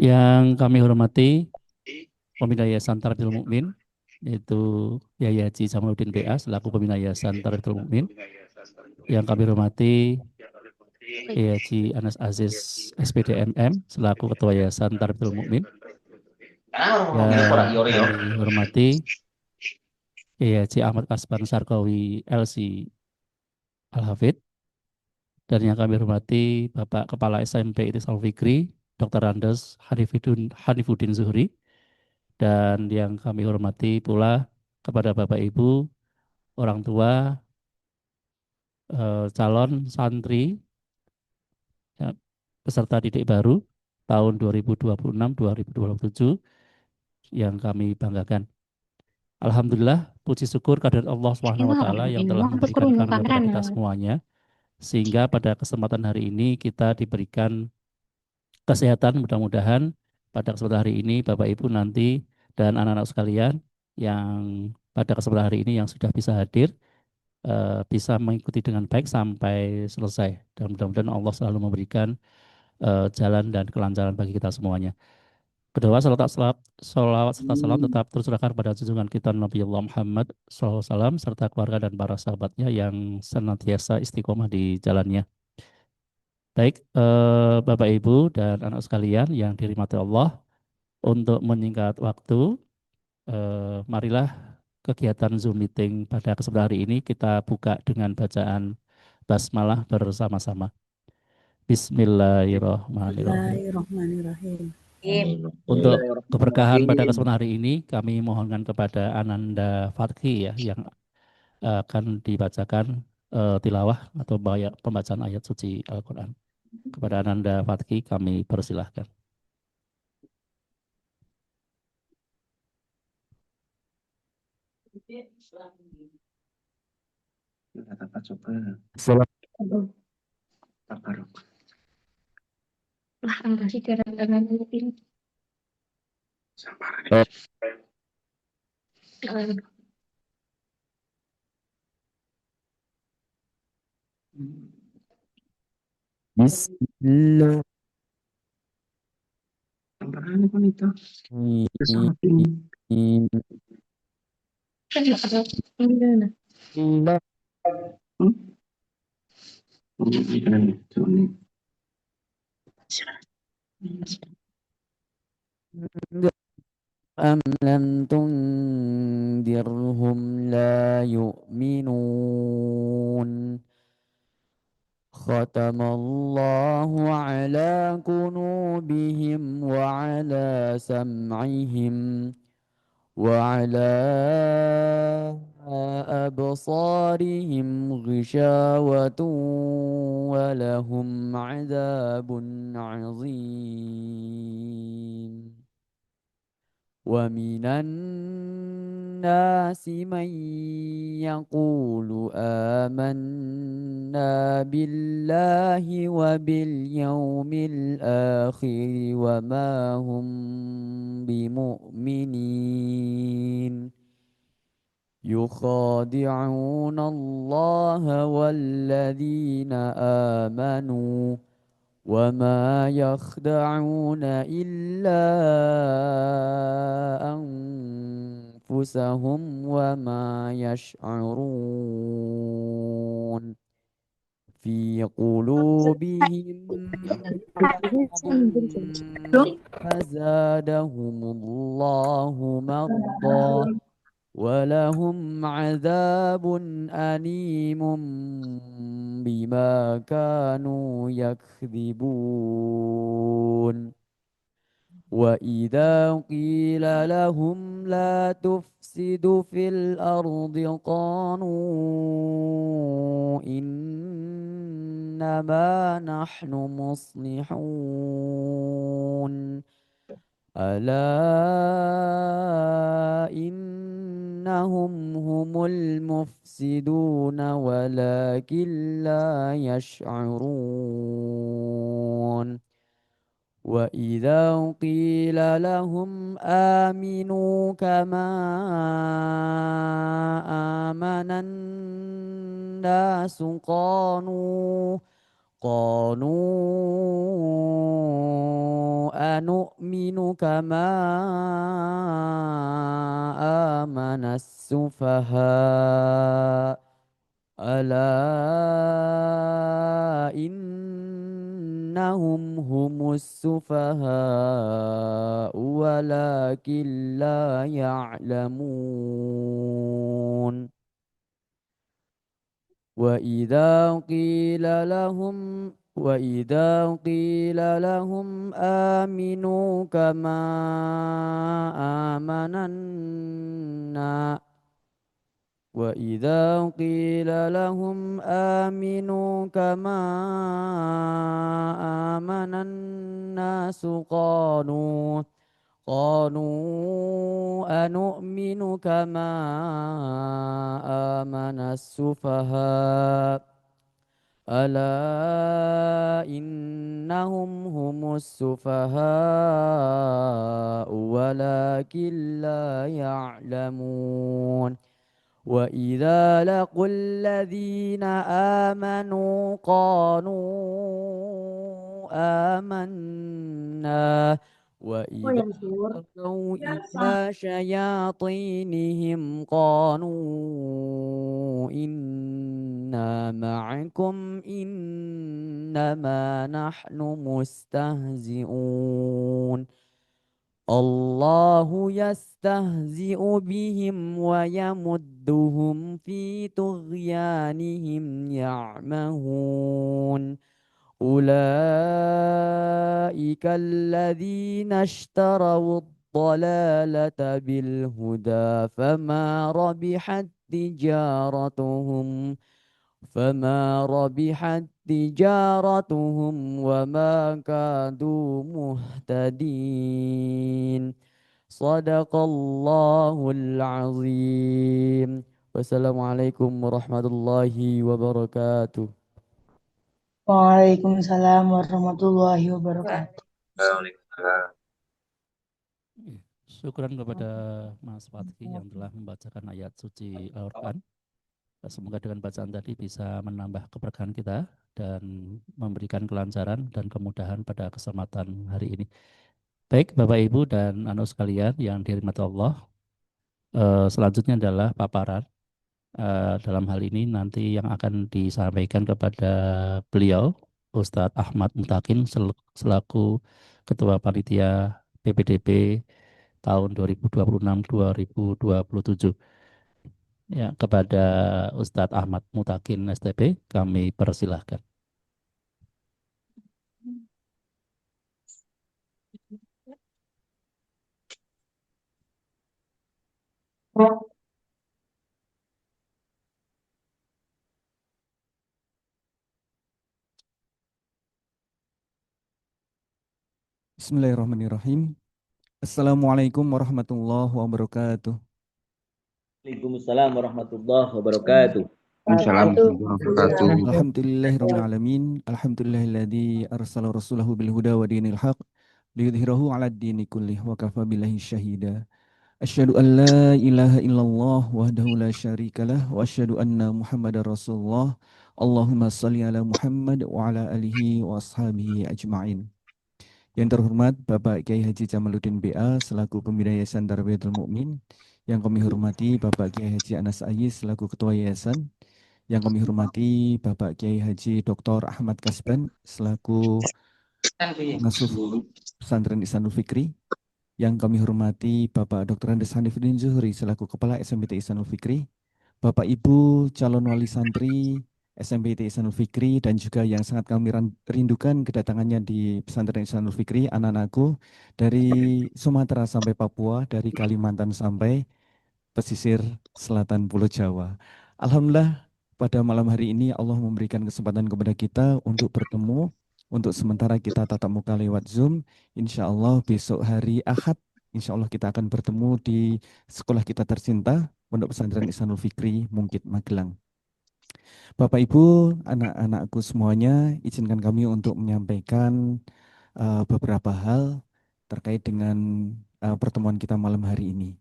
Yang kami hormati Pembina Yayasan Tarbiyah Mukmin, yaitu Yai Haji Jamaluddin PA selaku Pembina Yayasan Tarbiyah Mukmin. Yang kami hormati Yai Haji Anas Aziz SPDMM selaku Ketua Yayasan Tarbiyah Mukmin. Yang kami hormati Yai Haji Ahmad Kasban Sarkawi LC Al-Hafid. Dan yang kami hormati Bapak Kepala SMP Itisal Fikri, Dr. Andes Hanifuddin Zuhri. Dan yang kami hormati pula kepada Bapak Ibu, orang tua, calon santri, ya, peserta didik baru tahun 2026-2027 yang kami banggakan. Alhamdulillah, puji syukur kehadirat Allah Subhanahu wa taala yang telah memberikan karunia kepada kita semuanya sehingga pada kesempatan hari ini kita diberikan kesehatan. Mudah-mudahan pada kesempatan hari ini Bapak Ibu nanti dan anak-anak sekalian yang pada kesempatan hari ini yang sudah bisa hadir bisa mengikuti dengan baik sampai selesai dan mudah-mudahan Allah selalu memberikan jalan dan kelancaran bagi kita semuanya. Kedua, salawat serta salam tetap tercurahkan pada junjungan kita Nabi Allah Muhammad SAW serta keluarga dan para sahabatnya yang senantiasa istiqomah di jalannya. Baik, Bapak Ibu dan anak sekalian yang dirahmati Allah, untuk menyingkat waktu, marilah kegiatan Zoom meeting pada kesempatan hari ini kita buka dengan bacaan basmalah bersama-sama. Bismillahirrahmanirrahim. Bismillahirrahmanirrahim. Untuk keberkahan pada kesempatan hari ini, kami mohonkan kepada Ananda Fatki ya, yang akan dibacakan tilawah atau pembacaan ayat suci Al-Quran. Kepada Ananda Fatki kami persilahkan. Lah, angka sih kadang-kadang mungkin. Bismillah. Kan nggak ada gimana? أم لم تنذرهم لا يؤمنون ختم الله على قلوبهم وعلى سمعهم وعلى أبصارهم غشاوة ولهم عذاب عظيم ومن الناس من يقول آمنا بالله وباليوم الآخر وما هم بمؤمنين يخادعون الله والذين آمنوا وما يخدعون إلا أنفسهم وما يشعرون في قلوبهم مرض فزادهم الله مرضا ولهم عذاب أليم بما كانوا يكذبون وإذا قيل لهم لا تفسدوا في الأرض قالوا إنما نحن مصلحون ألا إنهم هم المفسدون ولكن لا يشعرون وإذا قيل لهم آمنوا كما آمن الناس قالوا أنؤمن كما آمن السفهاء ألا إنهم هم السفهاء ولكن لا يعلمون وإذا قيل لهم آمنوا كما آمن الناس وإذا قيل لهم آمنوا كما آمن الناس قالوا أنؤمن كما آمن السفهاء ألا إنهم هم السفهاء ولكن لا يعلمون وإذا لقوا الذين آمنوا قالوا آمنا Oh وإذا yang sur. خلوا إلى شياطينهم قالوا إنا معكم إنما نحن مستهزئون الله يستهزئ بهم ويمدهم في طغيانهم يعمهون أولئك الذين اشتروا الضلالة بالهدى فما ربحت تجارتهم وما كادوا مهتدين صدق الله العظيم والسلام عليكم ورحمة الله وبركاته. Waalaikumsalam warahmatullahi wabarakatuh. Syukran kepada Mas Fatki yang telah membacakan ayat suci Al-Quran. Semoga dengan bacaan tadi bisa menambah keberkahan kita dan memberikan kelancaran dan kemudahan pada kesempatan hari ini. Baik Bapak Ibu dan anak sekalian yang dirahmati Allah, selanjutnya adalah paparan. Dalam hal ini nanti yang akan disampaikan kepada beliau Ustadz Ahmad Mutakin selaku Ketua Panitia PPDB tahun 2026-2027. Ya, kepada Ustadz Ahmad Mutakin STP kami persilahkan. Bismillahirrahmanirrahim. Assalamualaikum warahmatullahi wabarakatuh. Waalaikumsalam warahmatullahi wabarakatuh. Alhamdulillahirrahmanirrahim. Alhamdulillahilladzi arsala rasulahu bil huda wa dinil haq liyudhhirahu 'ala ad-dini kullih wa kafa billahi syahida. Asyhadu an la ilaha illallah wahdahu la syarikalah wa asyhadu anna Muhammadar Rasulullah. Allahumma shalli ala Muhammad wa ala alihi wa ashabihi ajma'in. Yang terhormat Bapak Kiai Haji Jamaluddin BA selaku Pembina Yayasan Tarbiyatul Mukmin. Yang kami hormati Bapak Kiai Haji Anas Ayis selaku Ketua Yayasan. Yang kami hormati Bapak Kiai Haji Dr. Ahmad Kasban selaku Pengasuh Pesantren Ihsanul Fikri. Yang kami hormati Bapak Dr. Andes Hanifuddin Zuhri selaku Kepala SMPT Ihsanul Fikri. Bapak Ibu calon wali santri SMPT Ihsanul Fikri dan juga yang sangat kami rindukan kedatangannya di Pesantren Ihsanul Fikri, anak-anakku dari Sumatera sampai Papua, dari Kalimantan sampai pesisir selatan Pulau Jawa. Alhamdulillah pada malam hari ini Allah memberikan kesempatan kepada kita untuk bertemu. Untuk sementara kita tatap muka lewat Zoom. Insya Allah besok hari Ahad, insya Allah kita akan bertemu di sekolah kita tercinta, Pondok Pesantren Ihsanul Fikri, Mungkit, Magelang. Bapak Ibu, anak-anakku semuanya, izinkan kami untuk menyampaikan beberapa hal terkait dengan pertemuan kita malam hari ini.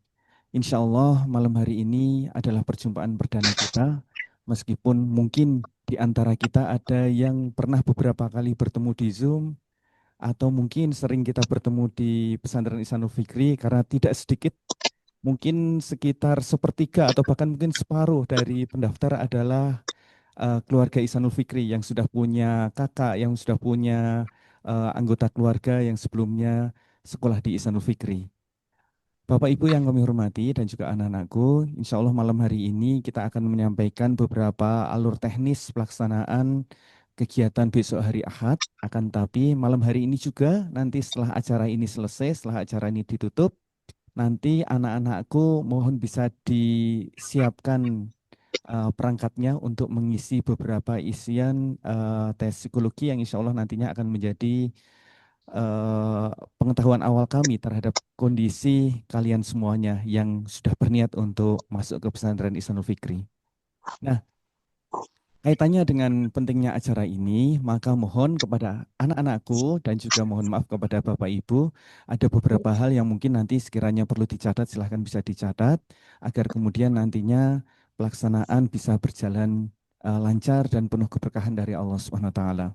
Insya Allah malam hari ini adalah perjumpaan perdana kita, meskipun mungkin di antara kita ada yang pernah beberapa kali bertemu di Zoom, atau mungkin sering kita bertemu di pesantren Ihsanul Fikri, karena tidak sedikit, mungkin sekitar sepertiga atau bahkan mungkin separuh dari pendaftar adalah keluarga Ihsanul Fikri yang sudah punya kakak, yang sudah punya anggota keluarga yang sebelumnya sekolah di Ihsanul Fikri. Bapak Ibu yang kami hormati dan juga anak-anakku, insya Allah malam hari ini kita akan menyampaikan beberapa alur teknis pelaksanaan kegiatan besok hari Ahad. Akan tapi malam hari ini juga nanti setelah acara ini selesai, setelah acara ini ditutup, nanti anak-anakku mohon bisa disiapkan perangkatnya untuk mengisi beberapa isian tes psikologi yang insya Allah nantinya akan menjadi pengetahuan awal kami terhadap kondisi kalian semuanya yang sudah berniat untuk masuk ke pesantren Ihsanul Fikri. Nah, kaitannya dengan pentingnya acara ini, maka mohon kepada anak-anakku dan juga mohon maaf kepada Bapak Ibu, ada beberapa hal yang mungkin nanti sekiranya perlu dicatat, silahkan bisa dicatat, agar kemudian nantinya pelaksanaan bisa berjalan lancar dan penuh keberkahan dari Allah Subhanahu wa taala.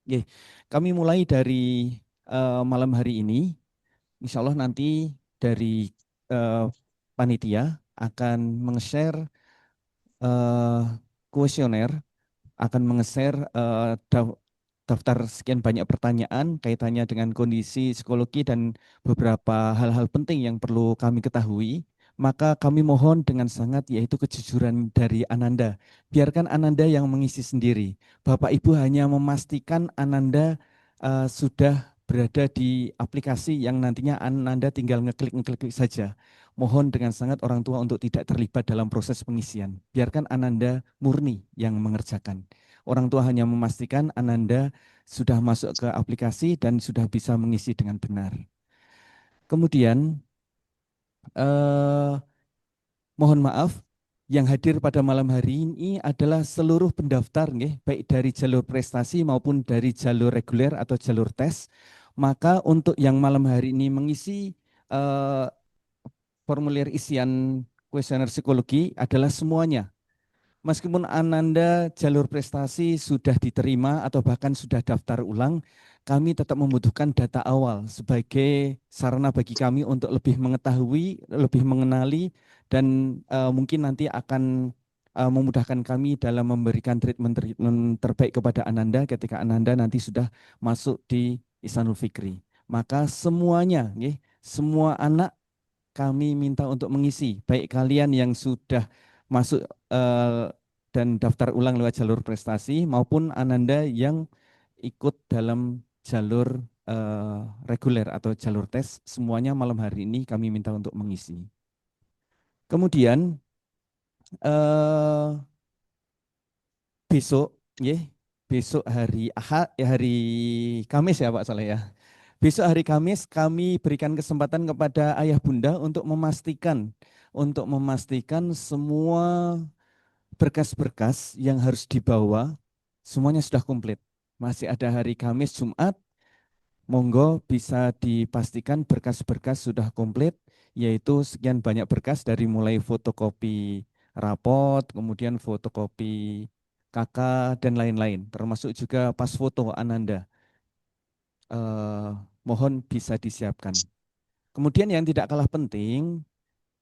Oke, kami mulai dari malam hari ini. Insya Allah nanti dari panitia akan meng-share kuesioner, akan meng-share daftar sekian banyak pertanyaan kaitannya dengan kondisi psikologi dan beberapa hal-hal penting yang perlu kami ketahui. Maka kami mohon dengan sangat yaitu kejujuran dari Ananda. Biarkan Ananda yang mengisi sendiri. Bapak Ibu hanya memastikan Ananda sudah berada di aplikasi yang nantinya Ananda tinggal ngeklik saja. Mohon dengan sangat orang tua untuk tidak terlibat dalam proses pengisian. Biarkan Ananda murni yang mengerjakan. Orang tua hanya memastikan Ananda sudah masuk ke aplikasi dan sudah bisa mengisi dengan benar. Kemudian, mohon maaf, yang hadir pada malam hari ini adalah seluruh pendaftar, baik dari jalur prestasi maupun dari jalur reguler atau jalur tes. Maka untuk yang malam hari ini mengisi formulir isian kuesioner psikologi adalah semuanya. Meskipun Ananda jalur prestasi sudah diterima atau bahkan sudah daftar ulang, kami tetap membutuhkan data awal sebagai sarana bagi kami untuk lebih mengetahui, lebih mengenali, dan mungkin nanti akan memudahkan kami dalam memberikan treatment terbaik kepada Ananda ketika Ananda nanti sudah masuk di Ihsanul Fikri. Maka semuanya, semua anak kami minta untuk mengisi, baik kalian yang sudah masuk dan daftar ulang lewat jalur prestasi maupun Ananda yang ikut dalam jalur reguler atau jalur tes, semuanya malam hari ini kami minta untuk mengisi. Kemudian besok, besok hari Ahad, hari Kamis ya Pak Saleh ya. Besok hari Kamis kami berikan kesempatan kepada ayah bunda untuk memastikan semua berkas-berkas yang harus dibawa semuanya sudah komplit. Masih ada hari Kamis, Jumat, monggo bisa dipastikan berkas-berkas sudah komplit, yaitu sekian banyak berkas dari mulai fotokopi rapot, kemudian fotokopi KK dan lain-lain, termasuk juga pas foto Ananda. Mohon bisa disiapkan. Kemudian yang tidak kalah penting,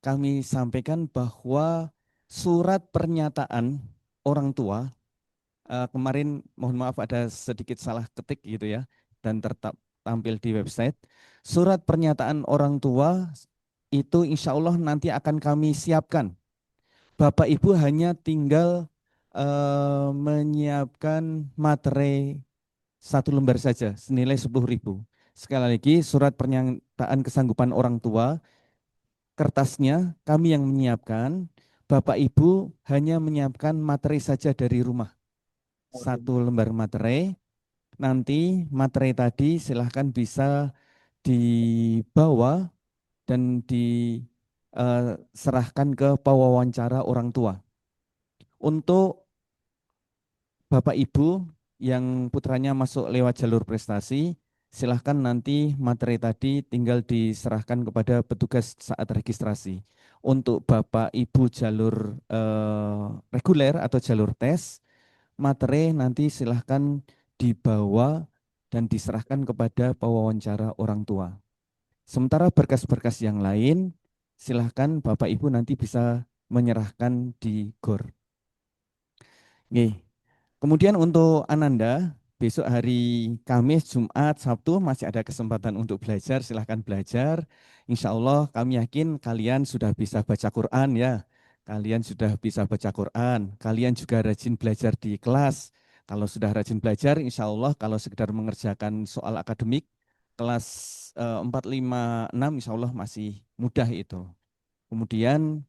kami sampaikan bahwa surat pernyataan orang tua, kemarin mohon maaf ada sedikit salah ketik gitu ya, dan tampil di website. Surat pernyataan orang tua itu insya Allah nanti akan kami siapkan. Bapak Ibu hanya tinggal menyiapkan materi 1 lembar saja senilai 10.000. Sekali lagi surat pernyataan kesanggupan orang tua, kertasnya kami yang menyiapkan, Bapak Ibu hanya menyiapkan materi saja dari rumah. 1 lembar materi, nanti materi tadi silahkan bisa dibawa dan diserahkan ke pewawancara orang tua. Untuk Bapak Ibu yang putranya masuk lewat jalur prestasi, silahkan nanti materi tadi tinggal diserahkan kepada petugas saat registrasi. Untuk Bapak Ibu jalur reguler atau jalur tes, materi nanti silahkan dibawa dan diserahkan kepada pewawancara orang tua. Sementara berkas-berkas yang lain, silahkan Bapak Ibu nanti bisa menyerahkan di GOR. Oke. Kemudian untuk Ananda, besok hari Kamis, Jumat, Sabtu masih ada kesempatan untuk belajar, silahkan belajar. Insya Allah kami yakin kalian sudah bisa baca Quran ya. Kalian sudah bisa baca Quran, kalian juga rajin belajar di kelas. Kalau sudah rajin belajar, insya Allah kalau sekedar mengerjakan soal akademik, kelas 4, 5, 6 insya Allah masih mudah itu. Kemudian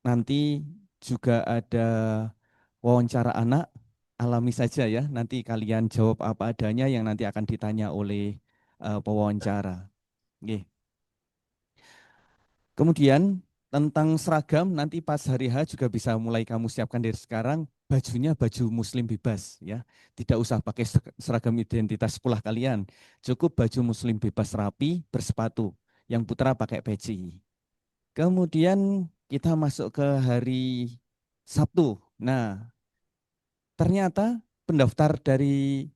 nanti juga ada wawancara anak, alami saja ya. Nanti kalian jawab apa adanya yang nanti akan ditanya oleh pewawancara. Oke. Kemudian tentang seragam nanti pas hari H juga bisa mulai kamu siapkan dari sekarang. Bajunya baju muslim bebas ya. Tidak usah pakai seragam identitas sekolah kalian. Cukup baju muslim bebas rapi, bersepatu. Yang putra pakai peci. Kemudian kita masuk ke hari Sabtu. Nah, ternyata pendaftar dari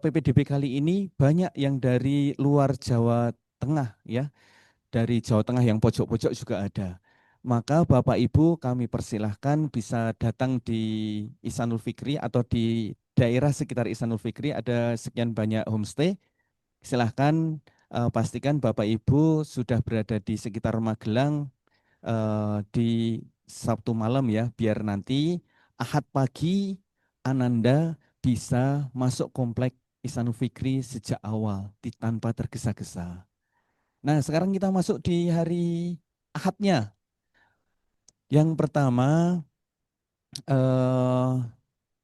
PPDB kali ini banyak yang dari luar Jawa Tengah ya. Dari Jawa Tengah yang pojok-pojok juga ada. Maka Bapak Ibu kami persilahkan bisa datang di Ihsanul Fikri atau di daerah sekitar Ihsanul Fikri ada sekian banyak homestay. Silahkan pastikan Bapak Ibu sudah berada di sekitar Magelang di Sabtu malam ya, biar nanti Ahad pagi Ananda bisa masuk komplek Ihsanul Fikri sejak awal tanpa tergesa-gesa. Nah, sekarang kita masuk di hari Ahadnya. Yang pertama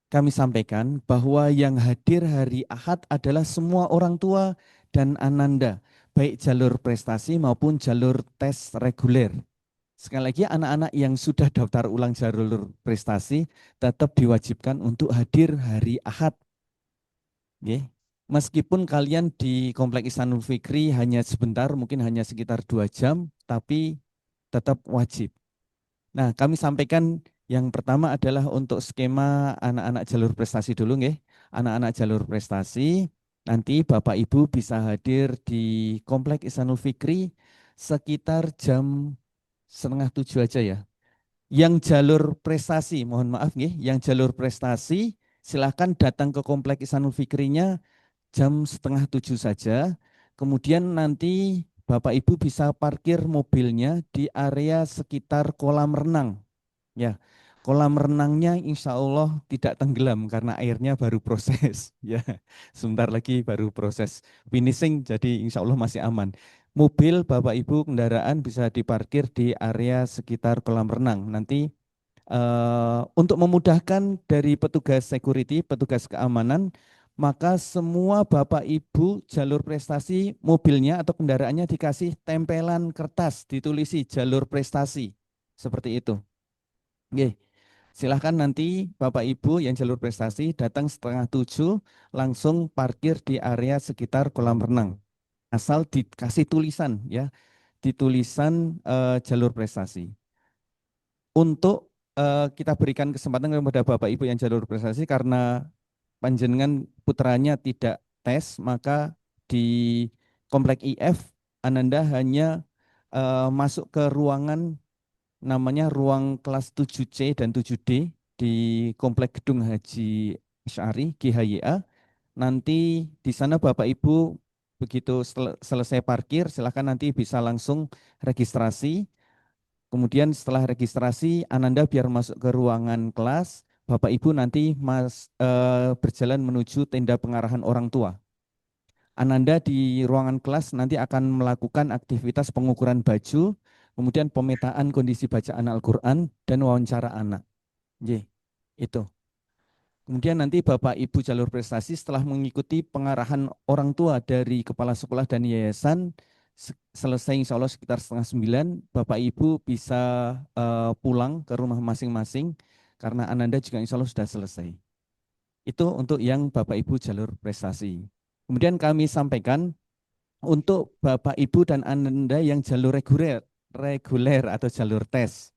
kami sampaikan bahwa yang hadir hari Ahad adalah semua orang tua dan Ananda, baik jalur prestasi maupun jalur tes reguler. Sekali lagi anak-anak yang sudah daftar ulang jalur prestasi tetap diwajibkan untuk hadir hari Ahad. Meskipun kalian di Komplek Ihsanul Fikri hanya sebentar, mungkin hanya sekitar 2 jam, tapi tetap wajib. Nah, kami sampaikan yang pertama adalah untuk skema anak-anak jalur prestasi dulu. Anak-anak jalur prestasi, nanti Bapak Ibu bisa hadir di Komplek Ihsanul Fikri sekitar jam 6:30 aja ya. Yang jalur prestasi, mohon maaf yang jalur prestasi silahkan datang ke Komplek Ihsanul Fikrinya jam 6:30 saja. Kemudian nanti Bapak Ibu bisa parkir mobilnya di area sekitar kolam renang. Ya, kolam renangnya insya Allah tidak tenggelam karena airnya baru proses. Ya, sebentar lagi baru proses finishing, jadi insya Allah masih aman. Mobil Bapak Ibu kendaraan bisa diparkir di area sekitar kolam renang. Nanti untuk memudahkan dari petugas security, petugas keamanan, maka semua Bapak Ibu jalur prestasi mobilnya atau kendaraannya dikasih tempelan kertas ditulisi jalur prestasi. Seperti itu. Oke. Silahkan nanti Bapak Ibu yang jalur prestasi datang 6:30 langsung parkir di area sekitar kolam renang. Asal dikasih tulisan ya, di tulisan jalur prestasi. Untuk kita berikan kesempatan kepada Bapak Ibu yang jalur prestasi karena panjenengan putranya tidak tes, maka di Komplek IF Ananda hanya masuk ke ruangan namanya ruang kelas 7C dan 7D di Komplek Gedung Haji Asy'ari GHYA. Nanti di sana Bapak Ibu begitu selesai parkir silakan nanti bisa langsung registrasi. Kemudian setelah registrasi Ananda biar masuk ke ruangan kelas, Bapak Ibu nanti berjalan menuju tenda pengarahan orang tua. Ananda di ruangan kelas nanti akan melakukan aktivitas pengukuran baju, kemudian pemetaan kondisi bacaan Al-Quran, dan wawancara anak. Itu. Kemudian nanti Bapak Ibu jalur prestasi setelah mengikuti pengarahan orang tua dari kepala sekolah dan yayasan, selesai insya Allah sekitar 8:30, Bapak Ibu bisa pulang ke rumah masing-masing karena Ananda juga insya Allah sudah selesai. Itu untuk yang Bapak Ibu jalur prestasi. Kemudian kami sampaikan untuk Bapak Ibu dan Ananda yang jalur reguler atau jalur tes.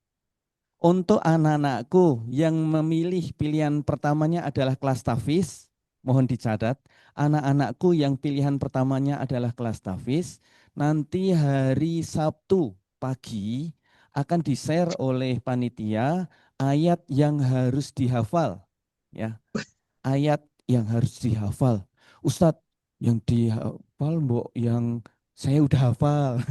Untuk anak-anakku yang memilih pilihan pertamanya adalah kelas tahfiz, mohon dicatat, anak-anakku yang pilihan pertamanya adalah kelas tahfiz, nanti hari Sabtu pagi akan di-share oleh panitia ayat yang harus dihafal. Ya, ayat yang harus dihafal. Ustadz, yang dihafal mbok yang saya udah hafal.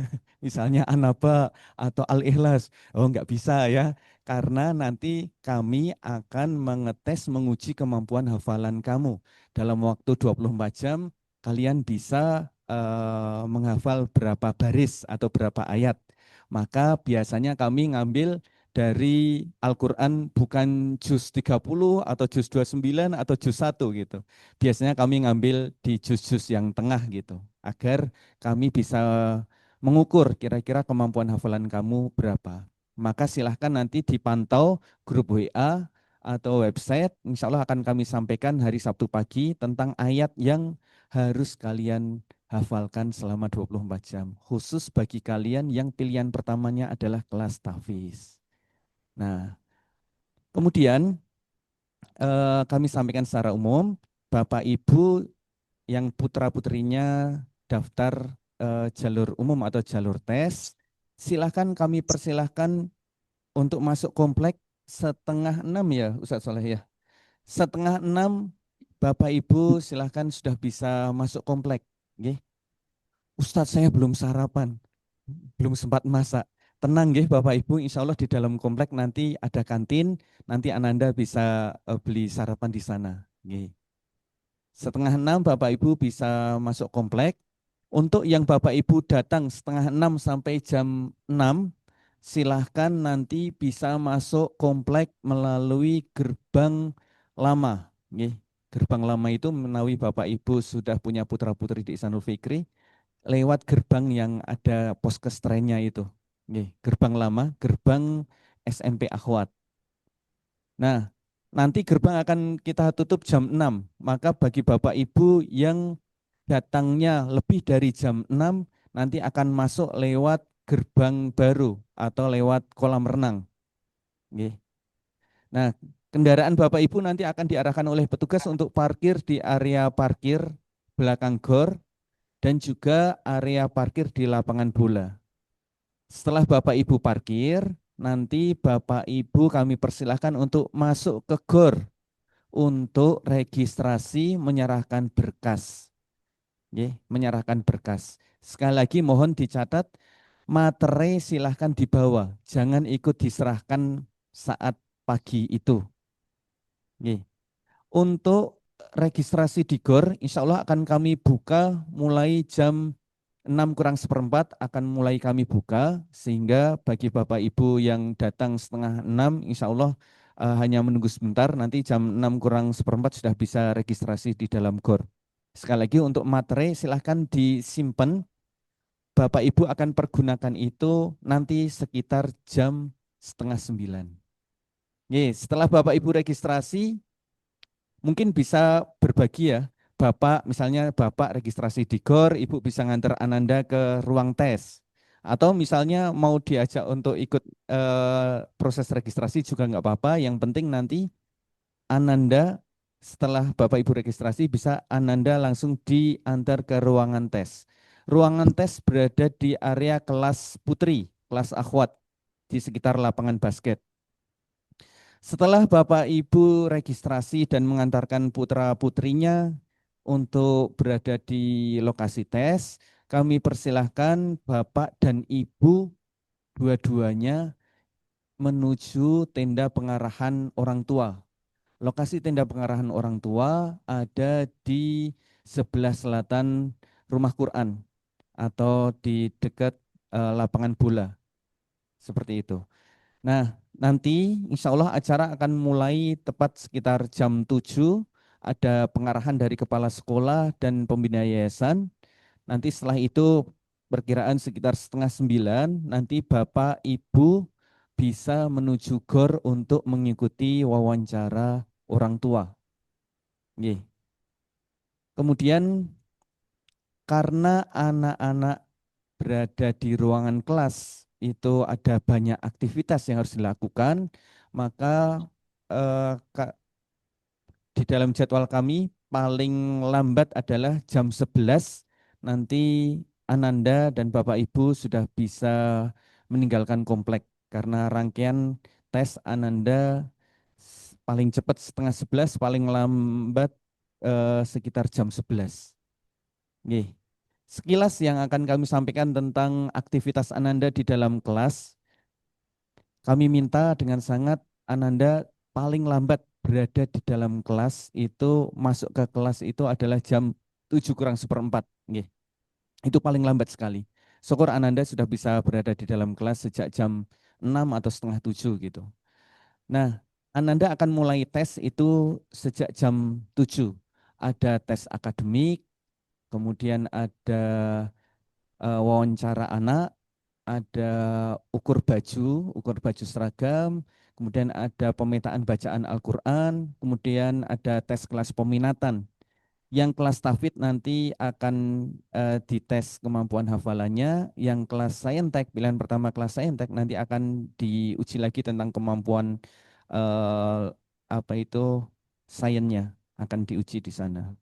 Misalnya An-Naba atau Al-Ikhlas. Oh, enggak bisa ya. Karena nanti kami akan mengetes, menguji kemampuan hafalan kamu. Dalam waktu 24 jam, kalian bisa menghafal berapa baris atau berapa ayat. Maka biasanya kami ngambil dari Al-Quran bukan juz 30 atau juz 29 atau juz 1 gitu. Biasanya kami ngambil di juz-juz yang tengah gitu. Agar kami bisa mengukur kira-kira kemampuan hafalan kamu berapa. Maka silahkan nanti dipantau grup WA atau website, insya Allah akan kami sampaikan hari Sabtu pagi tentang ayat yang harus kalian hafalkan selama 24 jam. Khusus bagi kalian yang pilihan pertamanya adalah kelas tahfiz. Nah, kemudian kami sampaikan secara umum, Bapak Ibu yang putra-putrinya daftar jalur umum atau jalur tes, silahkan kami persilahkan untuk masuk komplek setengah 6 ya Ustadz Soleh ya. Setengah 6 Bapak Ibu silahkan sudah bisa masuk komplek. Nggih. Ustadz saya belum sarapan, belum sempat masak. Tenang nggih Bapak Ibu, insya Allah di dalam komplek nanti ada kantin, nanti Ananda bisa beli sarapan di sana. Nggih. Setengah 6 Bapak Ibu bisa masuk komplek. Untuk yang Bapak Ibu datang setengah 6 sampai jam 6, silahkan nanti bisa masuk komplek melalui gerbang lama. Gerbang lama itu menawi Bapak Ibu sudah punya putra-putri di Ihsanul Fikri, lewat gerbang yang ada poskes trennya itu. Gerbang lama, gerbang SMP Akhwat. Nah, nanti gerbang akan kita tutup jam 6. Maka bagi Bapak Ibu yang datangnya lebih dari jam 6, nanti akan masuk lewat gerbang baru atau lewat kolam renang. Nah, kendaraan Bapak Ibu nanti akan diarahkan oleh petugas untuk parkir di area parkir belakang GOR dan juga area parkir di lapangan bola. Setelah Bapak Ibu parkir, nanti Bapak Ibu kami persilahkan untuk masuk ke GOR untuk registrasi menyerahkan berkas. Menyerahkan berkas. Sekali lagi mohon dicatat, materi silahkan dibawa, jangan ikut diserahkan saat pagi itu. Untuk registrasi di GOR, insya Allah akan kami buka mulai jam 6:kurang 1/4 akan mulai kami buka, sehingga bagi Bapak Ibu yang datang setengah 6, insya Allah hanya menunggu sebentar, nanti jam 6:kurang 1/4 sudah bisa registrasi di dalam GOR. Sekali lagi untuk materi silahkan disimpan, Bapak Ibu akan pergunakan itu nanti sekitar jam 8:30. Setelah Bapak Ibu registrasi, mungkin bisa berbagi ya. Bapak, misalnya Bapak registrasi di GOR, Ibu bisa ngantar Ananda ke ruang tes. Atau misalnya mau diajak untuk ikut proses registrasi juga nggak apa-apa. Yang penting nanti Ananda setelah Bapak Ibu registrasi bisa Ananda langsung diantar ke ruangan tes. Ruangan tes berada di area kelas putri, kelas akhwat di sekitar lapangan basket. Setelah Bapak Ibu registrasi dan mengantarkan putra-putrinya untuk berada di lokasi tes, kami persilahkan Bapak dan Ibu dua-duanya menuju tenda pengarahan orang tua. Lokasi tenda pengarahan orang tua ada di sebelah selatan rumah Quran atau di dekat lapangan bola. Seperti itu. Nah, nanti insya Allah acara akan mulai tepat sekitar jam 7, ada pengarahan dari kepala sekolah dan pembina yayasan. Nanti setelah itu perkiraan sekitar 8:30, nanti Bapak Ibu bisa menuju GOR untuk mengikuti wawancara orang tua. Kemudian karena anak-anak berada di ruangan kelas itu ada banyak aktivitas yang harus dilakukan, maka di dalam jadwal kami paling lambat adalah jam 11 nanti Ananda dan Bapak Ibu sudah bisa meninggalkan komplek karena rangkaian tes Ananda paling cepat setengah 11, paling lambat sekitar jam 11. Nggih. Sekilas yang akan kami sampaikan tentang aktivitas Ananda di dalam kelas, kami minta dengan sangat Ananda paling lambat berada di dalam kelas itu, masuk ke kelas itu adalah jam 7 kurang seperempat. Nggih. Itu paling lambat sekali. Syukur Ananda sudah bisa berada di dalam kelas sejak jam 6 atau setengah 7 gitu. Nah, Ananda akan mulai tes itu sejak jam 7. Ada tes akademik, kemudian ada wawancara anak, ada ukur baju seragam, kemudian ada pemetaan bacaan Al-Quran, kemudian ada tes kelas peminatan. Yang kelas tahfidz nanti akan dites kemampuan hafalannya, yang kelas saintek, pilihan pertama kelas saintek nanti akan diuji lagi tentang kemampuan apa itu sainsnya, akan diuji di sana.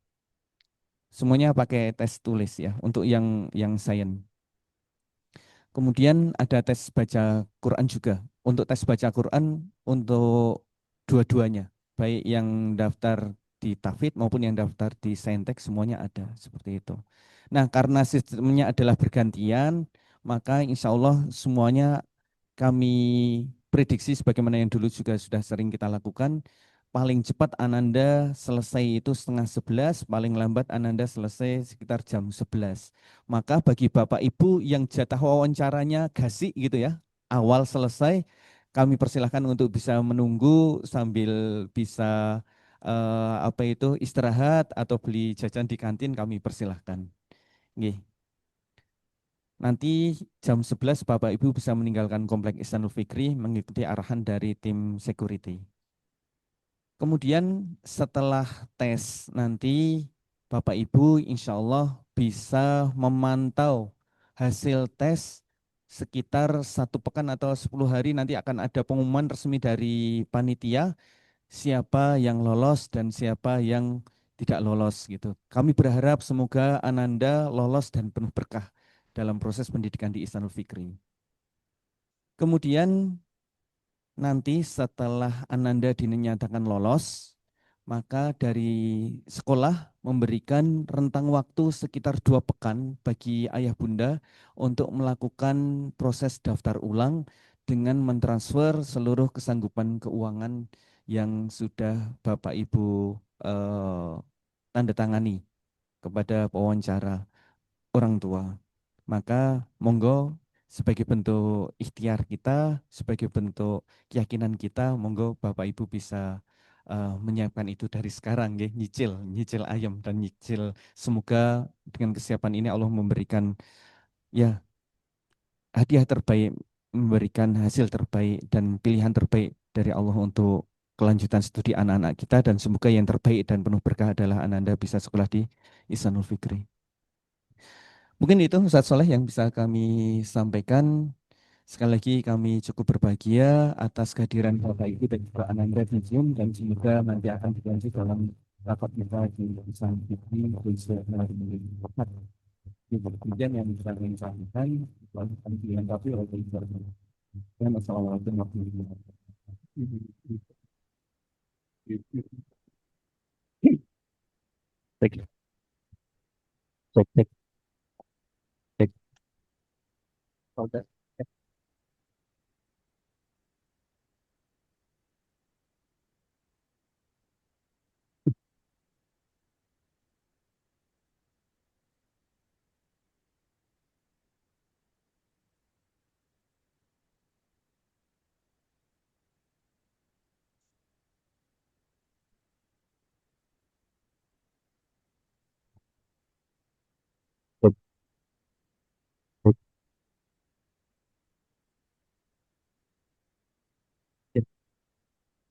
Semuanya pakai tes tulis ya untuk yang sains. Kemudian ada tes baca Quran juga. Untuk tes baca Quran untuk dua-duanya, baik yang daftar di Tafid maupun yang daftar di Saintek semuanya ada seperti itu. Nah, karena sistemnya adalah bergantian, maka insya Allah semuanya kami prediksi sebagaimana yang dulu juga sudah sering kita lakukan. Paling cepat Ananda selesai itu setengah 11, paling lambat Ananda selesai sekitar jam 11. Maka bagi Bapak Ibu yang jatah wawancaranya gasik gitu ya, awal selesai, kami persilahkan untuk bisa menunggu sambil bisa apa itu istirahat atau beli jajan di kantin, kami persilahkan. Nggih. Nanti jam 11 Bapak Ibu bisa meninggalkan Komplek Ihsanul Fikri mengikuti arahan dari tim security. Kemudian setelah tes nanti Bapak Ibu insya Allah bisa memantau hasil tes sekitar 1 pekan atau 10 hari, nanti akan ada pengumuman resmi dari panitia siapa yang lolos dan siapa yang tidak lolos gitu. Kami berharap semoga Ananda lolos dan penuh berkah dalam proses pendidikan di Ihsanul Fikri. Kemudian nanti setelah Ananda dinyatakan lolos, maka dari sekolah memberikan rentang waktu sekitar 2 pekan bagi ayah bunda untuk melakukan proses daftar ulang dengan mentransfer seluruh kesanggupan keuangan yang sudah Bapak Ibu tanda tangani kepada pewawancara orang tua. Maka monggo sebagai bentuk ikhtiar kita, sebagai bentuk keyakinan kita, monggo Bapak Ibu bisa menyiapkan itu dari sekarang ya, nyicil ayam dan nyicil. Semoga dengan kesiapan ini Allah memberikan ya hadiah terbaik, memberikan hasil terbaik dan pilihan terbaik dari Allah untuk kelanjutan studi anak-anak kita, dan semoga yang terbaik dan penuh berkah adalah Ananda bisa sekolah di Ihsanul Fikri. Mungkin itu Ustaz Soleh yang bisa kami sampaikan. Sekali lagi kami cukup berbahagia atas kehadiran Bapak Ibu dan juga Ananda di Zoom, dan semoga nanti akan dilanjut dalam rapat kita di selanjutnya. Kemudian yang bisa kami sampaikan, kami dilengkapi oleh Ibu. Dan Assalamualaikum warahmatullahi wabarakatuh. Cek, cek, cek, cek. Oke. Cek, cek, cek.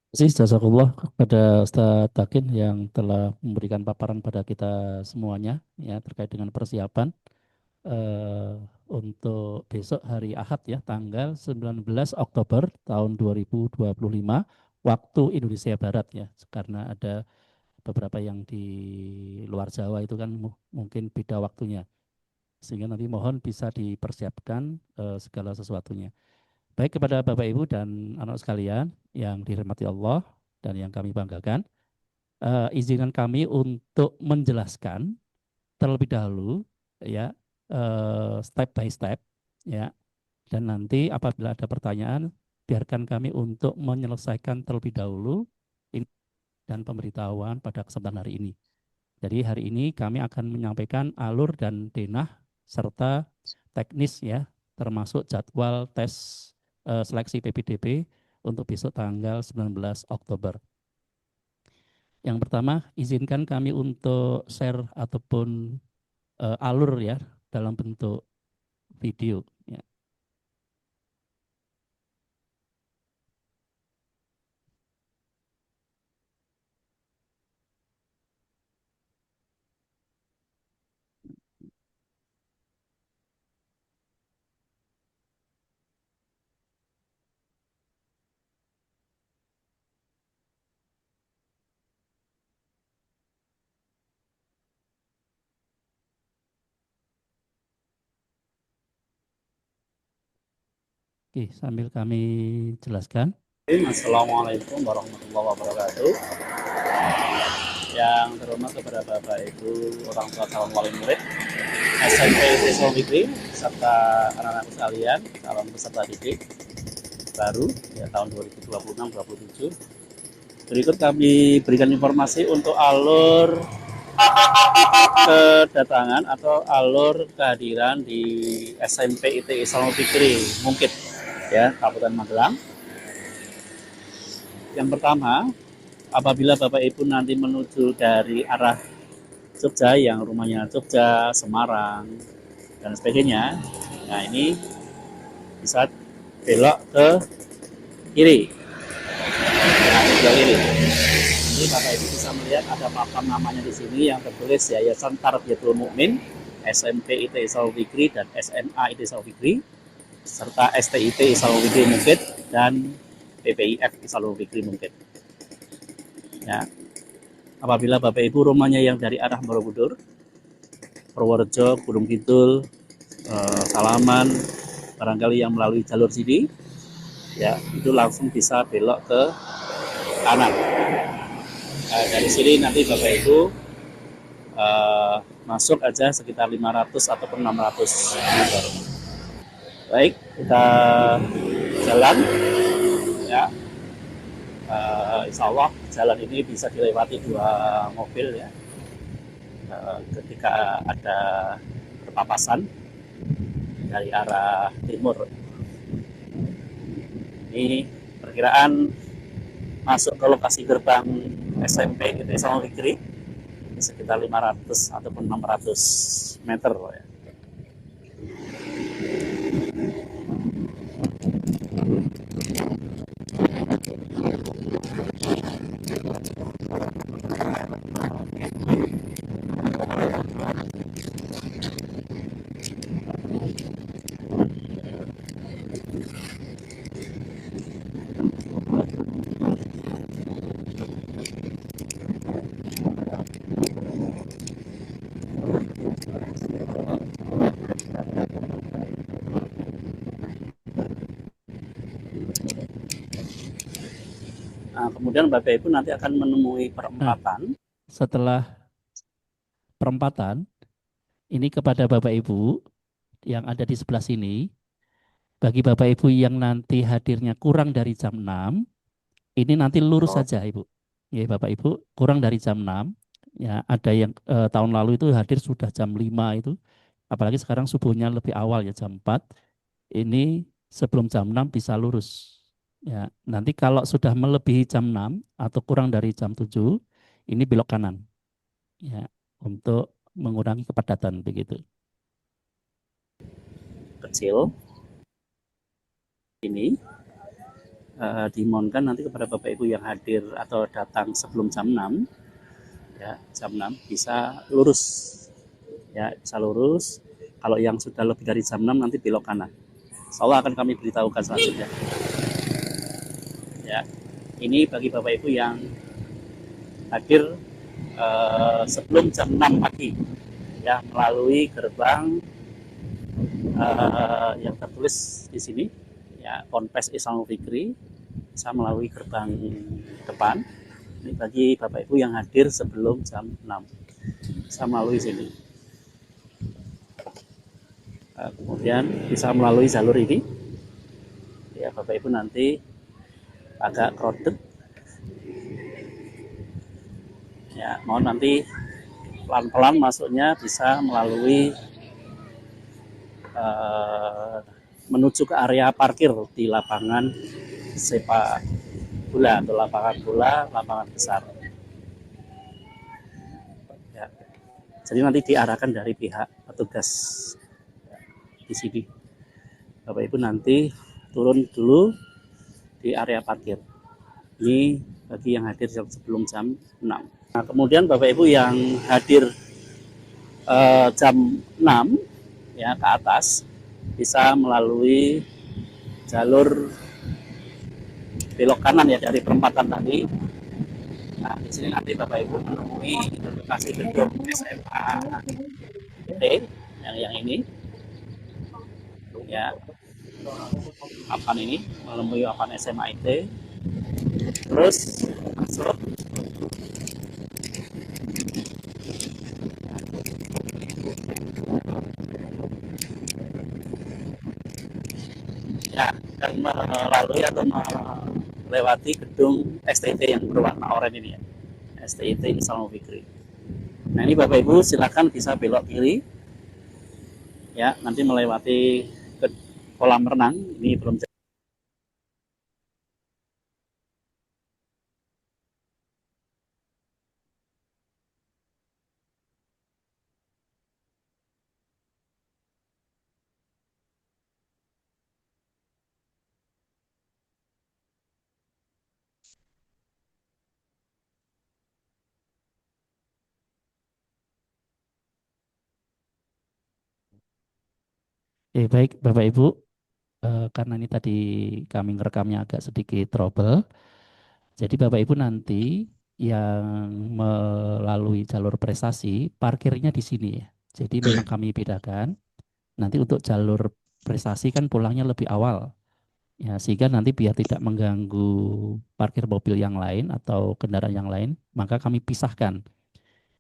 Terima kasih jazakallah kepada Ustadz Takin yang telah memberikan paparan pada kita semuanya ya terkait dengan persiapan untuk besok hari Ahad ya, tanggal 19 Oktober tahun 2025 waktu Indonesia Barat ya, karena ada beberapa yang di luar Jawa itu kan mungkin beda waktunya, sehingga nanti mohon bisa dipersiapkan segala sesuatunya. Baik kepada Bapak Ibu dan anak sekalian yang dirahmati Allah dan yang kami banggakan, izinkan kami untuk menjelaskan terlebih dahulu ya, step by step ya, dan nanti apabila ada pertanyaan biarkan kami untuk menyelesaikan terlebih dahulu dan pemberitahuan pada kesempatan hari ini. Jadi hari ini kami akan menyampaikan alur dan denah serta teknis ya, termasuk jadwal tes seleksi PPDB untuk besok tanggal 19 Oktober. Yang pertama, izinkan kami untuk share ataupun alur ya dalam bentuk video ya. Oke, sambil kami jelaskan. Assalamualaikum warahmatullahi wabarakatuh. Yang terhormat kepada Bapak Ibu orang tua calon wali murid SMP Siswa Fikri serta anak-anak sekalian calon peserta didik baru ya, tahun 2026-27. Berikut kami berikan informasi untuk alur kedatangan atau alur kehadiran di SMP ITI Siswa Fikri Mungkit ya, Kabupaten Magelang. Yang pertama, apabila Bapak Ibu nanti menuju dari arah Jogja yang rumahnya Jogja, Semarang, dan sebagainya, nah ini bisa belok ke kiri. Nah, ke kiri. Jadi Bapak Ibu bisa melihat ada papan namanya di sini yang tertulis Yayasan Tarbiyatul Mukmin, SMP ITI Siswa Fikri dan SMA ITI Siswa Fikri, serta STIT Siswa Fikri Mungkit dan PPIF Siswa Fikri Mungkit. Ya. Apabila Bapak Ibu rumahnya yang dari arah Borobudur, Purworejo, Gunung Kidul, Salaman, barangkali yang melalui jalur sini, ya itu langsung bisa belok ke kanan. Dari sini nanti Bapak Ibu masuk aja sekitar 500 ataupun 600 meter. Baik, kita jalan, ya. Insya Allah jalan ini bisa dilewati 2 mobil ya, ketika ada perpapasan dari arah timur. Ini perkiraan masuk ke lokasi gerbang SMP ITI Siswa Fikri sekitar 500 ataupun 600 meter ya. Nah, kemudian Bapak Ibu nanti akan menemui perempatan. Setelah perempatan, ini kepada Bapak Ibu yang ada di sebelah sini, bagi Bapak Ibu yang nanti hadirnya kurang dari jam 6, ini nanti lurus saja Ibu. Ya, Bapak Ibu kurang dari jam 6, ya ada yang tahun lalu itu hadir sudah jam 5 itu, apalagi sekarang subuhnya lebih awal ya jam 4, ini sebelum jam 6 bisa lurus. Ya, nanti kalau sudah melebihi jam 6 atau kurang dari jam 7, ini belok kanan. Ya, untuk mengurangi kepadatan begitu. Kecil ini dimohonkan nanti kepada Bapak Ibu yang hadir atau datang sebelum jam 6 ya, jam 6 bisa lurus ya, bisa lurus Kalau yang sudah lebih dari jam 6 nanti belok kanan. Insya Allah akan kami beritahukan selanjutnya. Ya, ini bagi Bapak Ibu yang hadir sebelum jam 6 pagi, ya, melalui gerbang yang tertulis di sini, ya, Ponpes Islamul Fikri, bisa melalui gerbang depan. Ini bagi Bapak Ibu yang hadir sebelum jam 6, bisa melalui sini. Kemudian bisa melalui jalur ini, ya Bapak Ibu nanti agak crowded, ya mohon nanti pelan-pelan masuknya bisa melalui menuju ke area parkir di lapangan sepak bola atau lapangan bola, lapangan besar. Ya. Jadi nanti diarahkan dari pihak petugas di sini. Bapak Ibu nanti turun dulu di area parkir. Ini bagi yang hadir sebelum jam 6. Nah, kemudian Bapak Ibu yang hadir jam 6 ya ke atas bisa melalui jalur belok kanan ya dari perempatan tadi. Nah, di sini nanti Bapak Ibu menemui lokasi gedung SMA T yang ini. Ya, papan ini menemui papan SMA IT, terus masuk ya, dan melalui atau melewati gedung STT yang berwarna oranye ini ya, STT Islamul Fikri. Nah, ini Bapak Ibu silakan bisa belok kiri ya, nanti melewati ke kolam renang. Ini belum Baik Bapak Ibu, karena ini tadi kami ngerekamnya agak sedikit trouble, jadi Bapak Ibu nanti yang melalui jalur prestasi parkirnya di sini ya. Jadi memang kami bedakan. Nanti untuk jalur prestasi kan pulangnya lebih awal, ya, sehingga nanti biar tidak mengganggu parkir mobil yang lain atau kendaraan yang lain, maka kami pisahkan.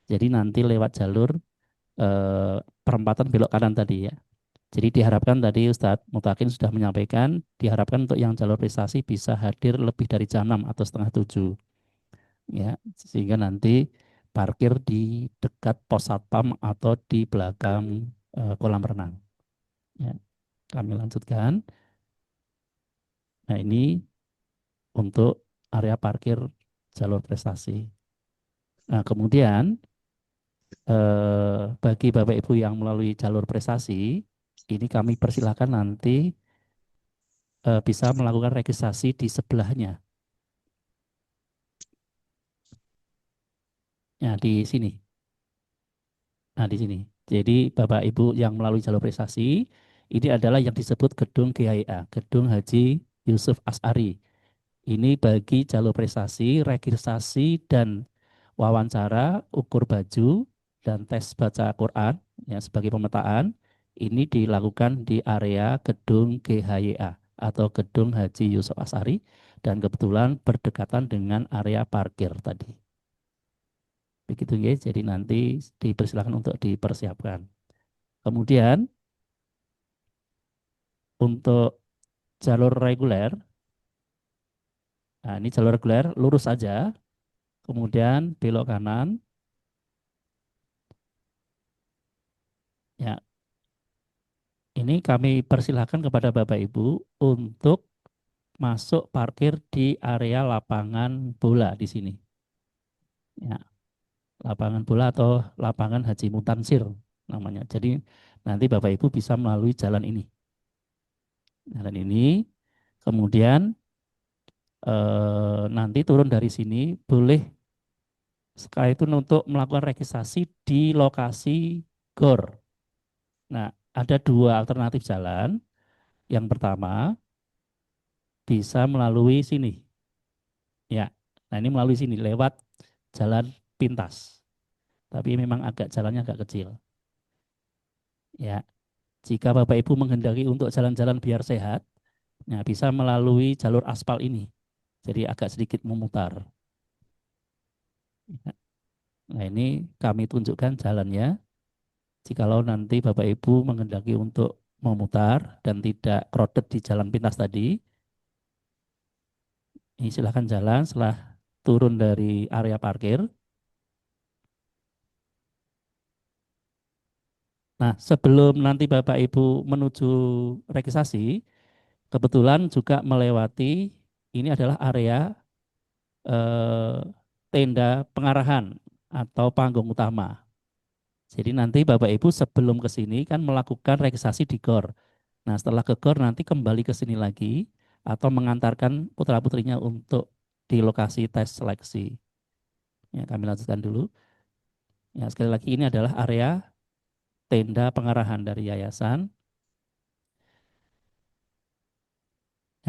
Jadi nanti lewat jalur perempatan belok kanan tadi ya. Jadi diharapkan tadi Ustadz Mutakin sudah menyampaikan, diharapkan untuk yang jalur prestasi bisa hadir lebih dari jam 6 atau setengah 7. Ya, sehingga nanti parkir di dekat pos satpam atau di belakang kolam renang. Ya, kami lanjutkan. Nah, ini untuk area parkir jalur prestasi. Nah, kemudian bagi Bapak Ibu yang melalui jalur prestasi, ini kami persilakan nanti bisa melakukan registrasi di sebelahnya. Nah, di sini. Nah, di sini. Jadi Bapak Ibu yang melalui jalur prestasi, ini adalah yang disebut Gedung GHIA, Gedung Haji Yusuf As'ari. Ini bagi jalur prestasi, registrasi dan wawancara, ukur baju, dan tes baca Quran ya, sebagai pemetaan. Ini dilakukan di area Gedung GHIA atau Gedung Haji Yusuf As'ari, dan kebetulan berdekatan dengan area parkir tadi. Begitu ya, jadi nanti dipersilakan untuk dipersiapkan. Kemudian untuk jalur reguler, nah ini jalur reguler lurus saja, kemudian belok kanan. Ya, ini kami persilahkan kepada Bapak Ibu untuk masuk parkir di area lapangan bola di sini. Ya, lapangan bola atau lapangan Haji Mutansir namanya. Jadi nanti Bapak Ibu bisa melalui jalan ini. Jalan ini, kemudian nanti turun dari sini boleh sekali itu untuk melakukan registrasi di lokasi GOR. Nah, ada dua alternatif jalan. Yang pertama bisa melalui sini. Ya, nah ini melalui sini lewat jalan pintas. Tapi memang jalannya agak kecil. Ya, jika Bapak Ibu menghendaki untuk jalan-jalan biar sehat, nah bisa melalui jalur aspal ini. Jadi agak sedikit memutar. Ya. Nah ini kami tunjukkan jalannya. Jikalau nanti Bapak Ibu menghendaki untuk memutar dan tidak crowded di jalan pintas tadi, ini silahkan jalan setelah turun dari area parkir. Nah, sebelum nanti Bapak Ibu menuju registrasi, kebetulan juga melewati ini adalah area tenda pengarahan atau panggung utama. Jadi nanti Bapak Ibu sebelum ke sini kan melakukan registrasi di GOR. Nah, setelah ke GOR nanti kembali ke sini lagi atau mengantarkan putra-putrinya untuk di lokasi tes seleksi. Ya, kami lanjutkan dulu. Ya, sekali lagi ini adalah area tenda pengarahan dari yayasan.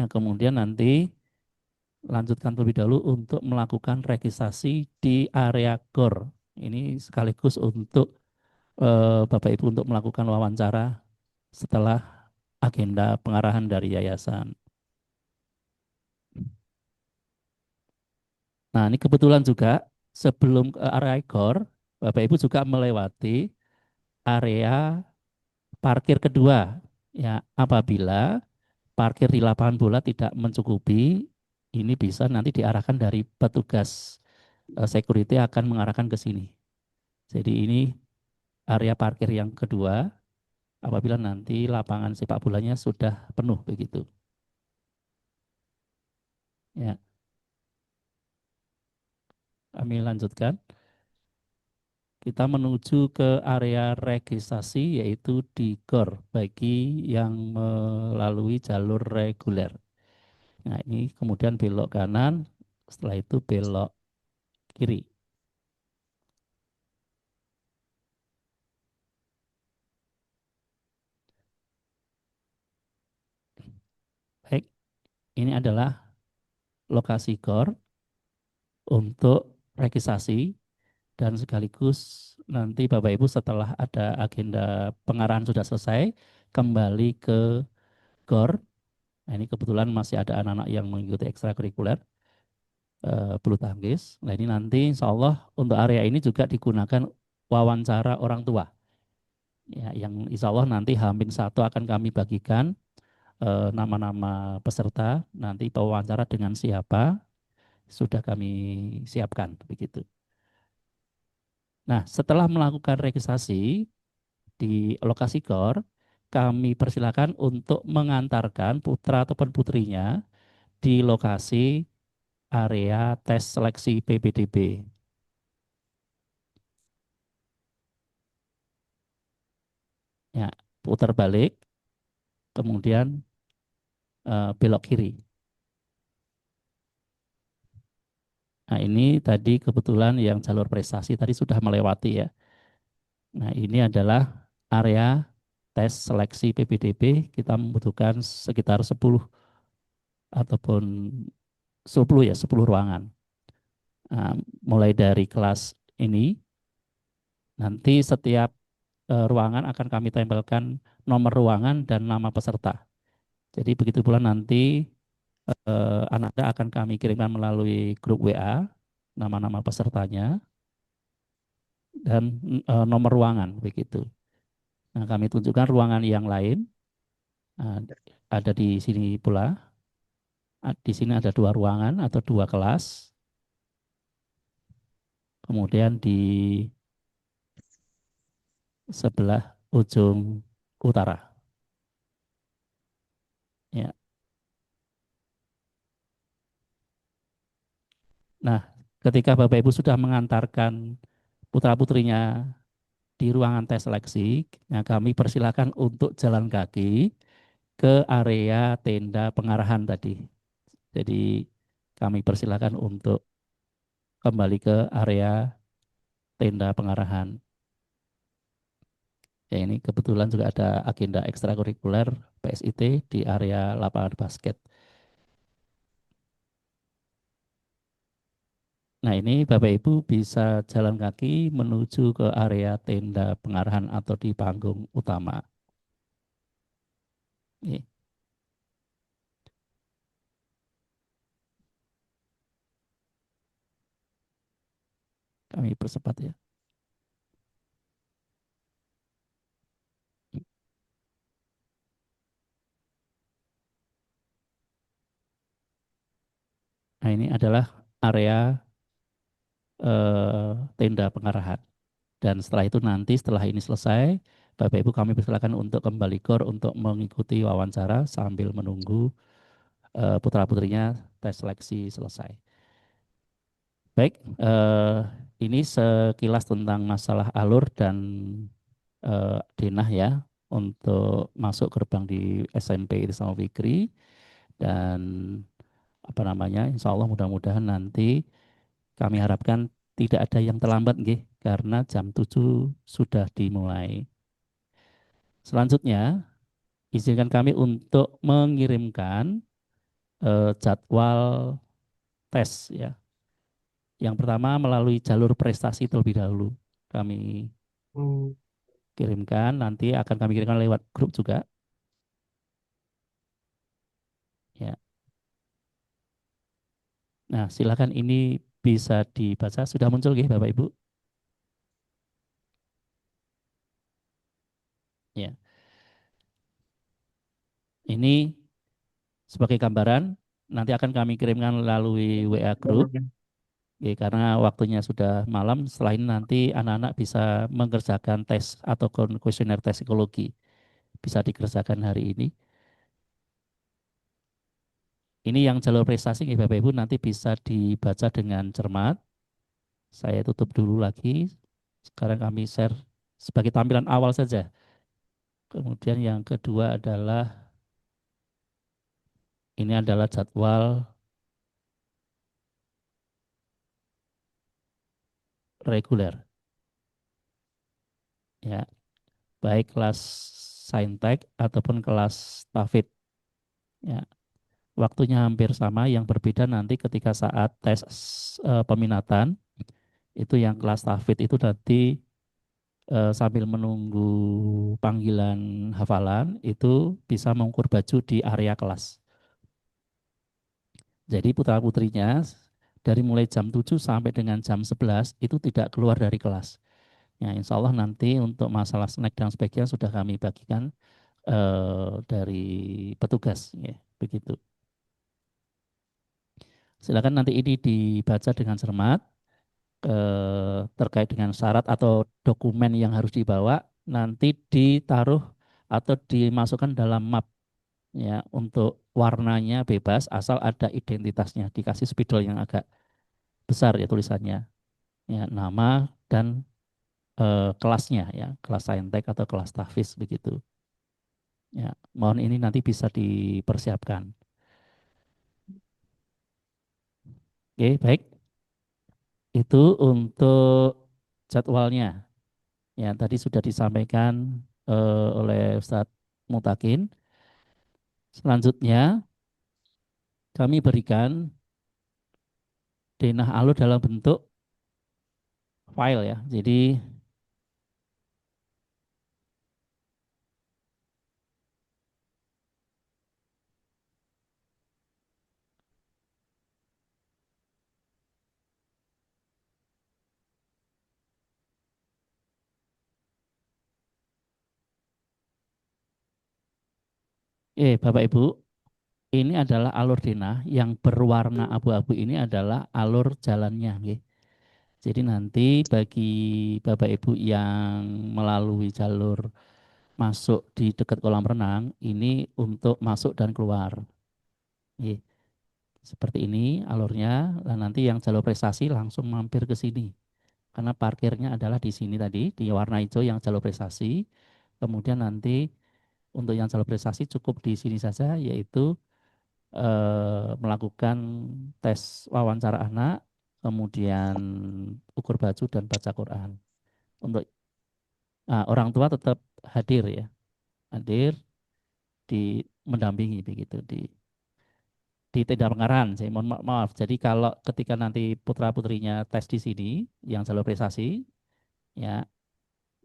Yang kemudian nanti lanjutkan terlebih dahulu untuk melakukan registrasi di area GOR. Ini sekaligus untuk Bapak Ibu untuk melakukan wawancara setelah agenda pengarahan dari yayasan. Nah, ini kebetulan juga sebelum ke area GOR, Bapak Ibu juga melewati area parkir kedua. Ya, apabila parkir di lapangan bola tidak mencukupi, ini bisa nanti diarahkan dari petugas security akan mengarahkan ke sini. Jadi ini area parkir yang kedua apabila nanti lapangan sepak bolanya sudah penuh begitu. Ya, kami lanjutkan. Kita menuju ke area registrasi yaitu di GOR bagi yang melalui jalur reguler. Nah, ini kemudian belok kanan, setelah itu belok kiri. Baik, ini adalah lokasi GOR untuk registrasi dan sekaligus nanti Bapak Ibu setelah ada agenda pengarahan sudah selesai kembali ke GOR. Nah, ini kebetulan masih ada anak-anak yang mengikuti ekstrakurikuler bulu tangkis. Nah, ini nanti insya Allah untuk area ini juga digunakan wawancara orang tua. Ya, yang insya Allah nanti H-1 akan kami bagikan nama-nama peserta, nanti wawancara dengan siapa sudah kami siapkan begitu. Nah, setelah melakukan registrasi di lokasi GOR, kami persilakan untuk mengantarkan putra ataupun putrinya di lokasi area tes seleksi PPDB. Ya, putar balik, kemudian belok kiri. Nah, ini tadi kebetulan yang jalur prestasi tadi sudah melewati ya. Nah, ini adalah area tes seleksi PPDB. Kita membutuhkan sekitar 10 ataupun 10 ya, 10 ruangan. Nah, mulai dari kelas ini, nanti setiap ruangan akan kami tempelkan nomor ruangan dan nama peserta. Jadi begitu pula nanti Anda akan kami kirimkan melalui grup WA nama-nama pesertanya dan nomor ruangan begitu. Nah, kami tunjukkan ruangan yang lain ada di sini pula. Di sini ada 2 ruangan atau 2 kelas. Kemudian di sebelah ujung utara. Ya. Nah, ketika Bapak Ibu sudah mengantarkan putra-putrinya di ruangan tes seleksi, nah kami persilakan untuk jalan kaki ke area tenda pengarahan tadi. Jadi kami persilakan untuk kembali ke area tenda pengarahan. Ya, ini kebetulan juga ada agenda ekstrakurikuler PSIT di area lapangan basket. Nah, ini Bapak Ibu bisa jalan kaki menuju ke area tenda pengarahan atau di panggung utama. Ini. Kami percepat ya. Nah, ini adalah area tenda pengarahan. Dan setelah itu nanti setelah ini selesai, Bapak Ibu kami persilakan untuk kembali KOR untuk mengikuti wawancara sambil menunggu putra-putrinya tes seleksi selesai. Baik, ini sekilas tentang masalah alur dan denah ya untuk masuk gerbang di SMP Islam Fikri dan apa namanya, insya Allah mudah-mudahan nanti kami harapkan tidak ada yang terlambat nggih, karena jam 7 sudah dimulai. Selanjutnya, izinkan kami untuk mengirimkan jadwal tes ya. Yang pertama melalui jalur prestasi terlebih dahulu. Kami kirimkan, nanti akan kami kirimkan lewat grup juga. Ya. Nah, silakan ini bisa dibaca. Sudah muncul nggih Bapak Ibu? Ya. Ini sebagai gambaran nanti akan kami kirimkan melalui WA group. Ya, karena waktunya sudah malam, setelah ini nanti anak-anak bisa mengerjakan tes atau kuesioner tes psikologi. Bisa dikerjakan hari ini. Ini yang jalur prestasi nih Bapak Ibu nanti bisa dibaca dengan cermat. Saya tutup dulu lagi. Sekarang kami share sebagai tampilan awal saja. Kemudian yang kedua adalah ini adalah jadwal reguler. Ya, baik kelas Saintek ataupun kelas Tafid. Ya, waktunya hampir sama, yang berbeda nanti ketika saat tes peminatan itu yang kelas Tafid itu nanti sambil menunggu panggilan hafalan itu bisa mengukur baju di area kelas. Jadi putra-putrinya dari mulai jam 7 sampai dengan jam 11 itu tidak keluar dari kelas. Ya, insya Allah nanti untuk masalah snack dan sebagainya sudah kami bagikan dari petugas. Ya, begitu. Silakan nanti ini dibaca dengan cermat terkait dengan syarat atau dokumen yang harus dibawa, nanti ditaruh atau dimasukkan dalam map ya, untuk warnanya bebas asal ada identitasnya, dikasih spidol yang agak besar ya tulisannya, ya nama dan kelasnya ya, kelas saintek atau kelas tahfiz begitu ya. Mohon ini nanti bisa dipersiapkan. Oke, baik, itu untuk jadwalnya ya, tadi sudah disampaikan oleh Ustadz Mutakin. Selanjutnya kami berikan denah alur dalam bentuk file ya. Jadi Bapak Ibu, ini adalah alur denah yang berwarna abu-abu, ini adalah alur jalannya nggih. Jadi nanti bagi Bapak Ibu yang melalui jalur masuk di dekat kolam renang, ini untuk masuk dan keluar. Nggih. Seperti ini alurnya, dan nanti yang jalur prestasi langsung mampir ke sini. Karena parkirnya adalah di sini tadi, di warna hijau yang jalur prestasi. Kemudian nanti untuk yang jalur prestasi cukup di sini saja, yaitu melakukan tes wawancara anak, kemudian ukur baju dan baca Quran. Untuk Nah, orang tua tetap hadir ya, hadir di mendampingi begitu di tenda pengarahan. Saya mohon maaf. Jadi kalau ketika nanti putra putrinya tes di sini yang jalur prestasi, ya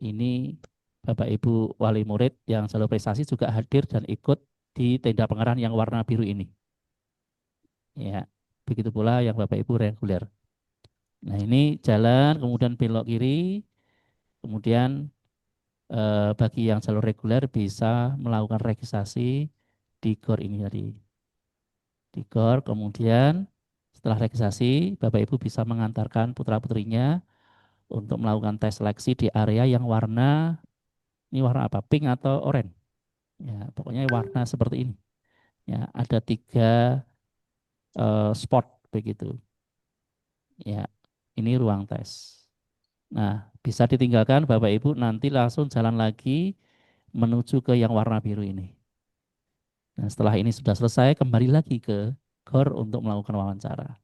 ini Bapak Ibu wali murid yang jalur prestasi juga hadir dan ikut di tenda pengarahan yang warna biru ini. Ya, begitu pula yang Bapak Ibu reguler. Nah ini jalan, kemudian belok kiri, kemudian bagi yang jalur reguler bisa melakukan registrasi di GOR ini tadi. Di GOR, kemudian setelah registrasi, Bapak Ibu bisa mengantarkan putra-putrinya untuk melakukan tes seleksi di area yang warna, ini warna apa? Pink atau oranye? Ya, pokoknya warna seperti ini. Ya, ada 3 spot begitu. Ya, ini ruang tes. Nah, bisa ditinggalkan Bapak Ibu nanti langsung jalan lagi menuju ke yang warna biru ini. Nah, setelah ini sudah selesai, kembali lagi ke GOR untuk melakukan wawancara.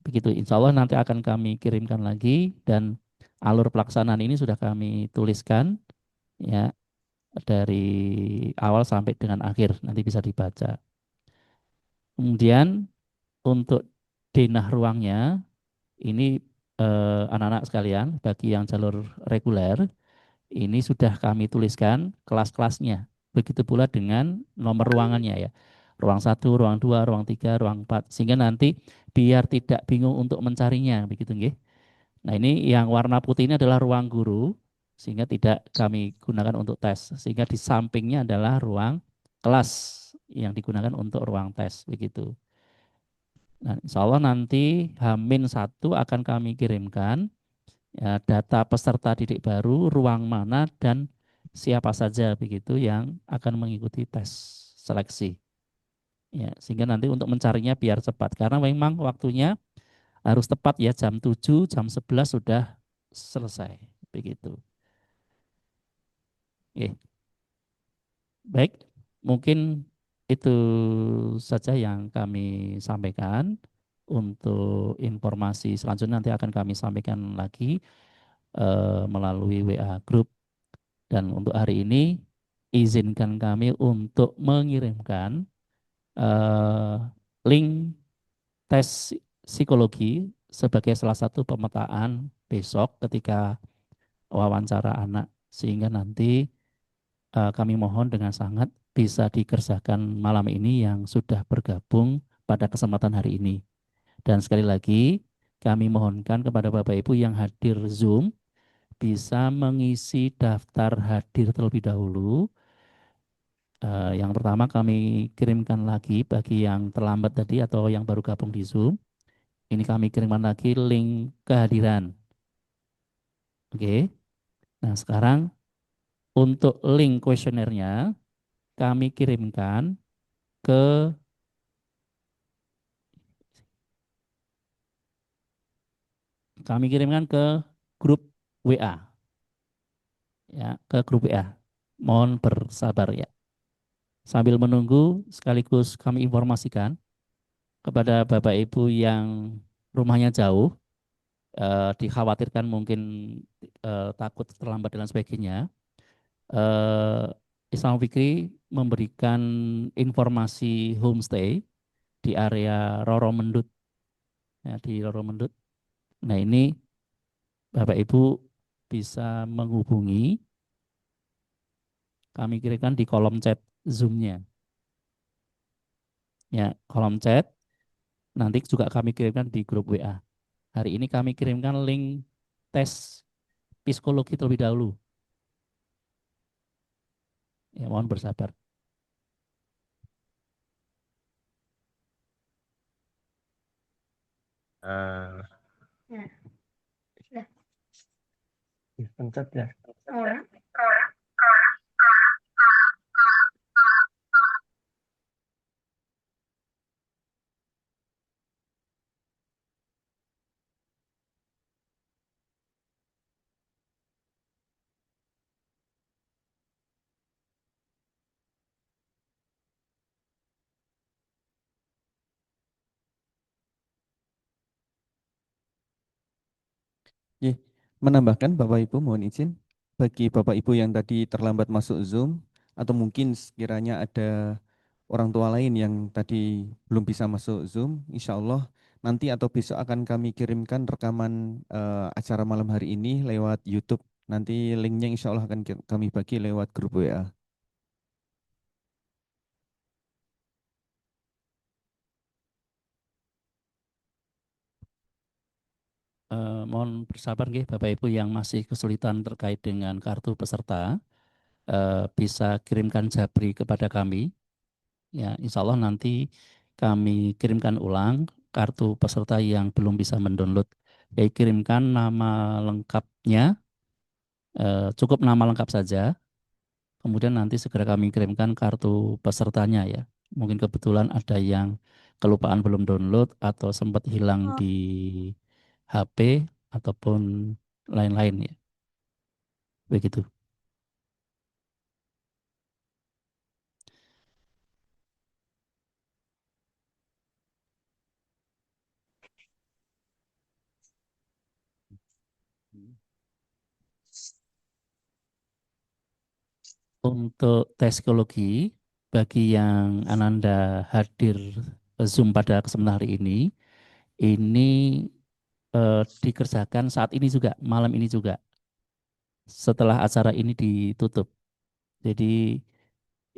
Begitu, insya Allah nanti akan kami kirimkan lagi dan alur pelaksanaan ini sudah kami tuliskan ya dari awal sampai dengan akhir, nanti bisa dibaca. Kemudian untuk denah ruangnya ini anak-anak sekalian bagi yang jalur reguler ini sudah kami tuliskan kelas-kelasnya. Begitu pula dengan nomor ruangannya ya. Ruang 1, ruang 2, ruang 3, ruang 4. Sehingga nanti biar tidak bingung untuk mencarinya. Begitu nggih. Nah ini yang warna putih ini adalah ruang guru. Sehingga tidak kami gunakan untuk tes. Sehingga di sampingnya adalah ruang kelas yang digunakan untuk ruang tes. Begitu. Nah, insya Allah nanti H-1 akan kami kirimkan ya, data peserta didik baru, ruang mana dan siapa saja begitu yang akan mengikuti tes seleksi. Ya, sehingga nanti untuk mencarinya biar cepat karena memang waktunya harus tepat ya jam 7, jam 11 sudah selesai begitu. Oke. Baik, mungkin itu saja yang kami sampaikan. Untuk informasi selanjutnya nanti akan kami sampaikan lagi melalui WA Group. Dan untuk hari ini izinkan kami untuk mengirimkan link tes psikologi sebagai salah satu pemetaan besok ketika wawancara anak. Sehingga nanti kami mohon dengan sangat bisa dikerjakan malam ini yang sudah bergabung pada kesempatan hari ini. Dan sekali lagi kami mohonkan kepada Bapak Ibu yang hadir Zoom bisa mengisi daftar hadir terlebih dahulu. Yang pertama kami kirimkan lagi bagi yang terlambat tadi atau yang baru gabung di Zoom. Ini kami kirimkan lagi link kehadiran. Oke. Nah sekarang untuk link kuesionernya kami kirimkan ke grup WA. Ya, ke grup WA. Mohon bersabar ya. Sambil menunggu sekaligus kami informasikan kepada Bapak Ibu yang rumahnya jauh, dikhawatirkan mungkin takut terlambat dan sebagainya. Islam Fikri memberikan informasi homestay di area Roro Mendut, ya, di Roro Mendut. Nah ini Bapak Ibu bisa menghubungi, kami kirimkan di kolom chat Zoom-nya. Ya, kolom chat nanti juga kami kirimkan di grup WA. Hari ini kami kirimkan link tes psikologi terlebih dahulu. Ya, mohon bersabar. Ya. Sudah. Pencet ya. Orang. Ye, menambahkan Bapak Ibu, mohon izin bagi Bapak Ibu yang tadi terlambat masuk Zoom atau mungkin sekiranya ada orang tua lain yang tadi belum bisa masuk Zoom, insya Allah nanti atau besok akan kami kirimkan rekaman acara malam hari ini lewat YouTube. Nanti linknya insya Allah akan kami bagi lewat grup WA. Mohon bersabar nggih Bapak Ibu yang masih kesulitan terkait dengan kartu peserta, bisa kirimkan Jabri kepada kami. Ya, insya Allah nanti kami kirimkan ulang kartu peserta yang belum bisa mendownload. Ya, kirimkan nama lengkapnya, cukup nama lengkap saja. Kemudian nanti segera kami kirimkan kartu pesertanya ya. Mungkin kebetulan ada yang kelupaan belum download atau sempat hilang di HP ataupun lain-lain ya. Begitu. Untuk tes psikologi, bagi yang Ananda hadir Zoom pada kesempatan hari ini dikerjakan saat ini juga, malam ini juga, setelah acara ini ditutup. Jadi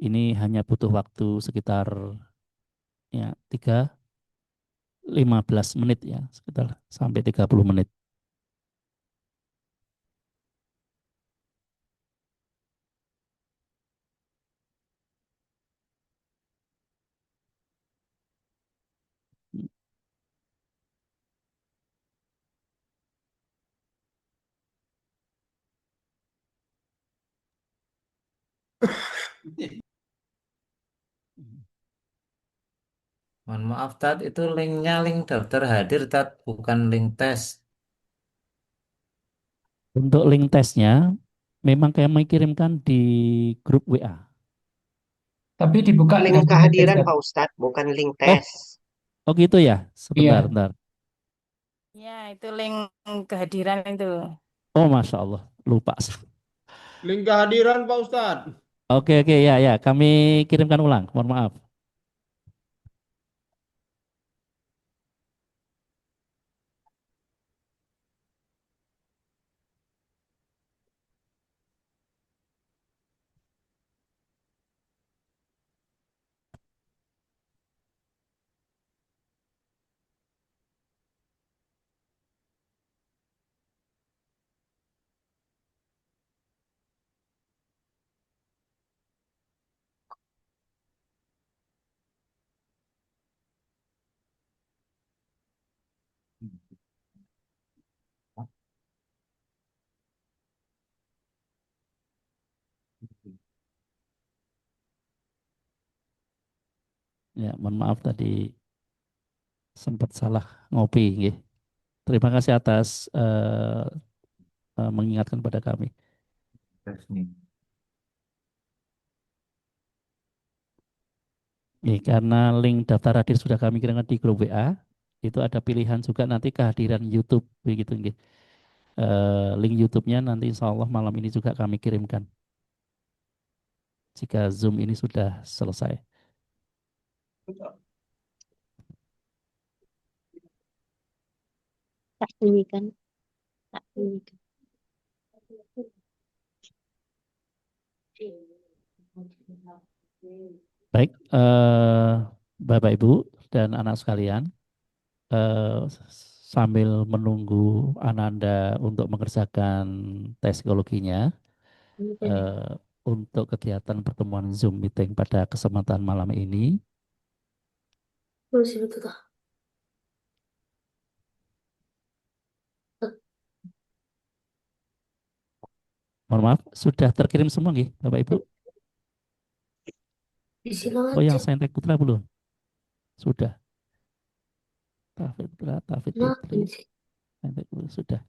ini hanya butuh waktu sekitar ya 15 menit ya, sekitar sampai 30 menit. Mohon maaf, Tat, itu linknya link daftar hadir, Tat, bukan link tes. Untuk link tesnya memang kami kirimkan di grup WA. Tapi dibuka Link dengan kehadiran Ustaz. Pak Ustadz, bukan link Oh, tes. oh gitu ya. Sebentar, Iya. bentar. Ya, itu link kehadiran itu. Oh, Masya Allah, lupa. Link kehadiran Pak Ustadz. Oke, ya, ya. Kami kirimkan ulang. Mohon maaf. Ya, mohon maaf tadi sempat salah ngopi. Nggih. Terima kasih atas mengingatkan pada kami. Nih, karena link daftar hadir sudah kami kirimkan di grup WA, itu ada pilihan juga nanti kehadiran YouTube begitu nggih. Link YouTube-nya nanti insya Allah malam ini juga kami kirimkan. Jika Zoom ini sudah selesai. Tak bunyikan. Tak bunyikan. Baik, Bapak Ibu dan anak sekalian, sambil menunggu Ananda untuk mengerjakan tes psikologinya, untuk kegiatan pertemuan Zoom meeting pada kesempatan malam ini, mohon maaf, sudah terkirim semua nggih, Bapak Ibu? Oh, yang Saintek Putra belum? Sudah. Tafid Putra, Tafid Putri, Saintek Putra, sudah.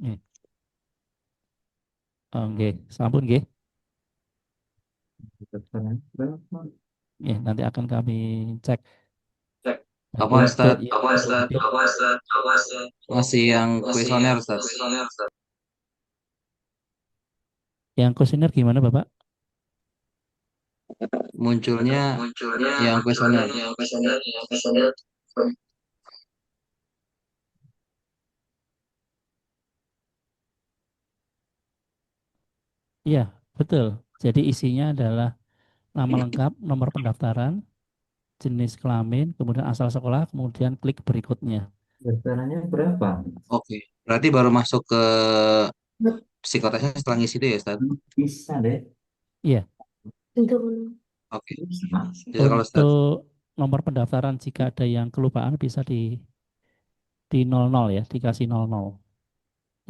Nih. Oke, sampun nggih. Nanti akan kami cek. Apa Untuk Ustaz? yang Masih yang kuesioner Ustaz. kuesioner gimana Bapak? Munculnya yang kuesioner. Iya, betul. Jadi isinya adalah nama lengkap, nomor pendaftaran, jenis kelamin, kemudian asal sekolah, kemudian klik berikutnya. Daftarannya berapa? Oke. Berarti baru masuk ke psikotesnya setelah ngisi itu ya Ustaz? Bisa deh. Iya. Oke. Jazakallah Ustaz. Untuk nomor pendaftaran jika ada yang kelupaan bisa di 00 ya, dikasih 00.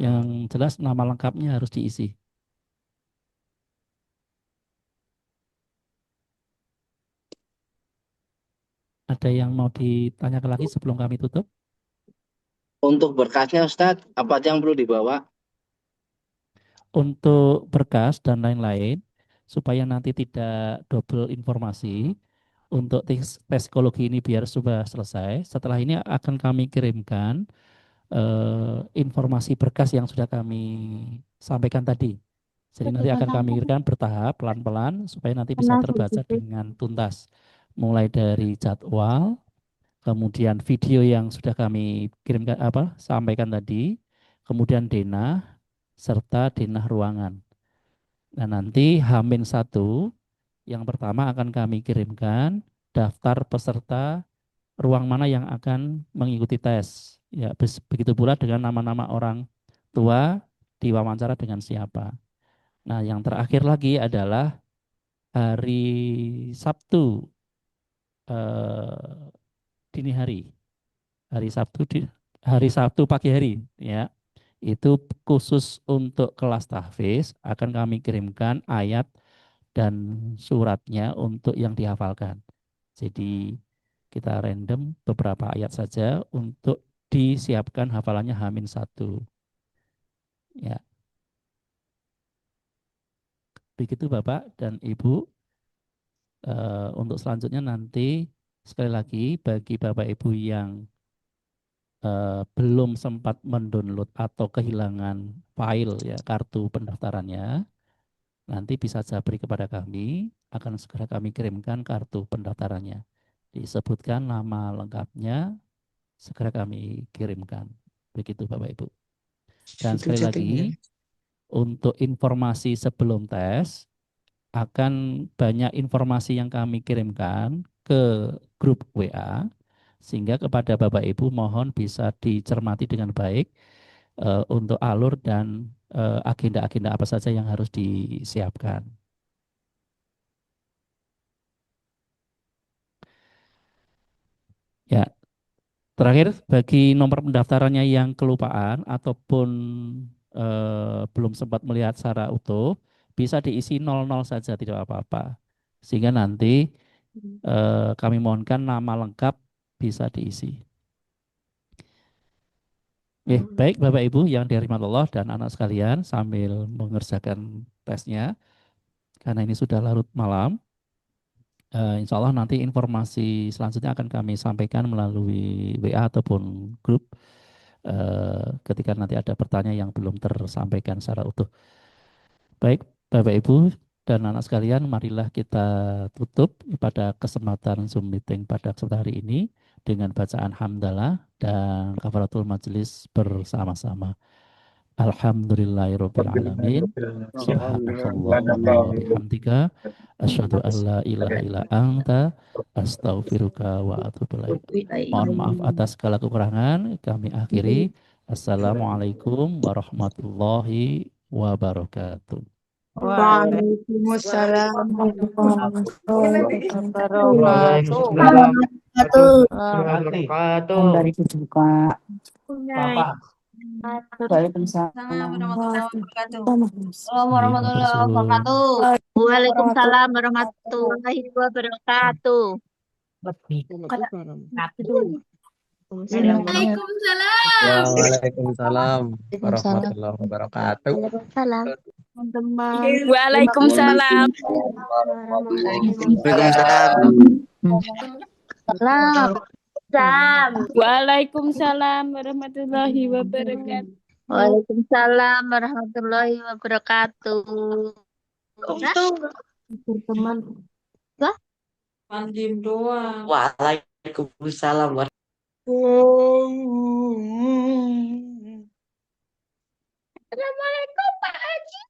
Yang jelas nama lengkapnya harus diisi. Ada yang mau ditanyakan lagi sebelum kami tutup? Untuk berkasnya Ustadz, apa aja yang perlu dibawa? Untuk berkas dan lain-lain, supaya nanti tidak double informasi, untuk tes psikologi ini biar sudah selesai, setelah ini akan kami kirimkan informasi berkas yang sudah kami sampaikan tadi. Jadi nanti akan kami kirimkan bertahap, pelan-pelan, supaya nanti bisa terbaca dengan tuntas. Mulai dari jadwal, kemudian video yang sudah kami kirimkan sampaikan tadi, kemudian denah serta denah ruangan. Nah, nanti H-1 yang pertama akan kami kirimkan daftar peserta ruang mana yang akan mengikuti tes. Ya, begitu pula dengan nama-nama orang tua diwawancara dengan siapa. Nah, yang terakhir lagi adalah hari Sabtu dini hari. Hari Sabtu pagi hari ya. Itu khusus untuk kelas tahfiz akan kami kirimkan ayat dan suratnya untuk yang dihafalkan. Jadi kita random beberapa ayat saja untuk disiapkan hafalannya H-1. Ya. Begitu Bapak dan Ibu. Untuk selanjutnya nanti sekali lagi bagi Bapak Ibu yang belum sempat mendownload atau kehilangan file ya kartu pendaftarannya, nanti bisa japri kepada kami, akan segera kami kirimkan kartu pendaftarannya. Disebutkan nama lengkapnya, segera kami kirimkan. Begitu Bapak Ibu. Dan sekali lagi, untuk informasi sebelum tes, akan banyak informasi yang kami kirimkan ke grup WA, sehingga kepada Bapak Ibu mohon bisa dicermati dengan baik untuk alur dan agenda-agenda apa saja yang harus disiapkan. Ya, terakhir bagi nomor pendaftarannya yang kelupaan ataupun belum sempat melihat secara utuh, bisa diisi 00 saja tidak apa-apa. Sehingga nanti kami mohonkan nama lengkap bisa diisi. Baik Bapak Ibu yang dirahmati Allah dan anak sekalian, sambil mengerjakan tesnya, karena ini sudah larut malam, insya Allah nanti informasi selanjutnya akan kami sampaikan melalui WA ataupun grup ketika nanti ada pertanyaan yang belum tersampaikan secara utuh. Baik Bapak Ibu dan anak sekalian, marilah kita tutup pada kesempatan Zoom meeting pada kesempatan hari ini dengan bacaan hamdalah dan kafaratul majelis bersama-sama. Alhamdulillahirabbil alamin. Subhanakallahumma wa bihamdika asyhadu an la ilaha illa anta astaghfiruka wa atubu ilaik. Mohon maaf atas segala kekurangan, kami akhiri. Assalamualaikum warahmatullahi wabarakatuh. Waalaikumsalam warahmatullahi wabarakatuh. Waalaikumsalam warahmatullahi wabarakatuh. Waalaikumsalam warahmatullahi wabarakatuh. Waalaikumsalam. Waalaikumsalam. Waalaikumsalam warahmatullahi wabarakatuh. Waalaikumsalam warahmatullahi wabarakatuh. Berteman. Wah, Pandim doang. Waalaikumsalam. Assalamualaikum Pak Haji.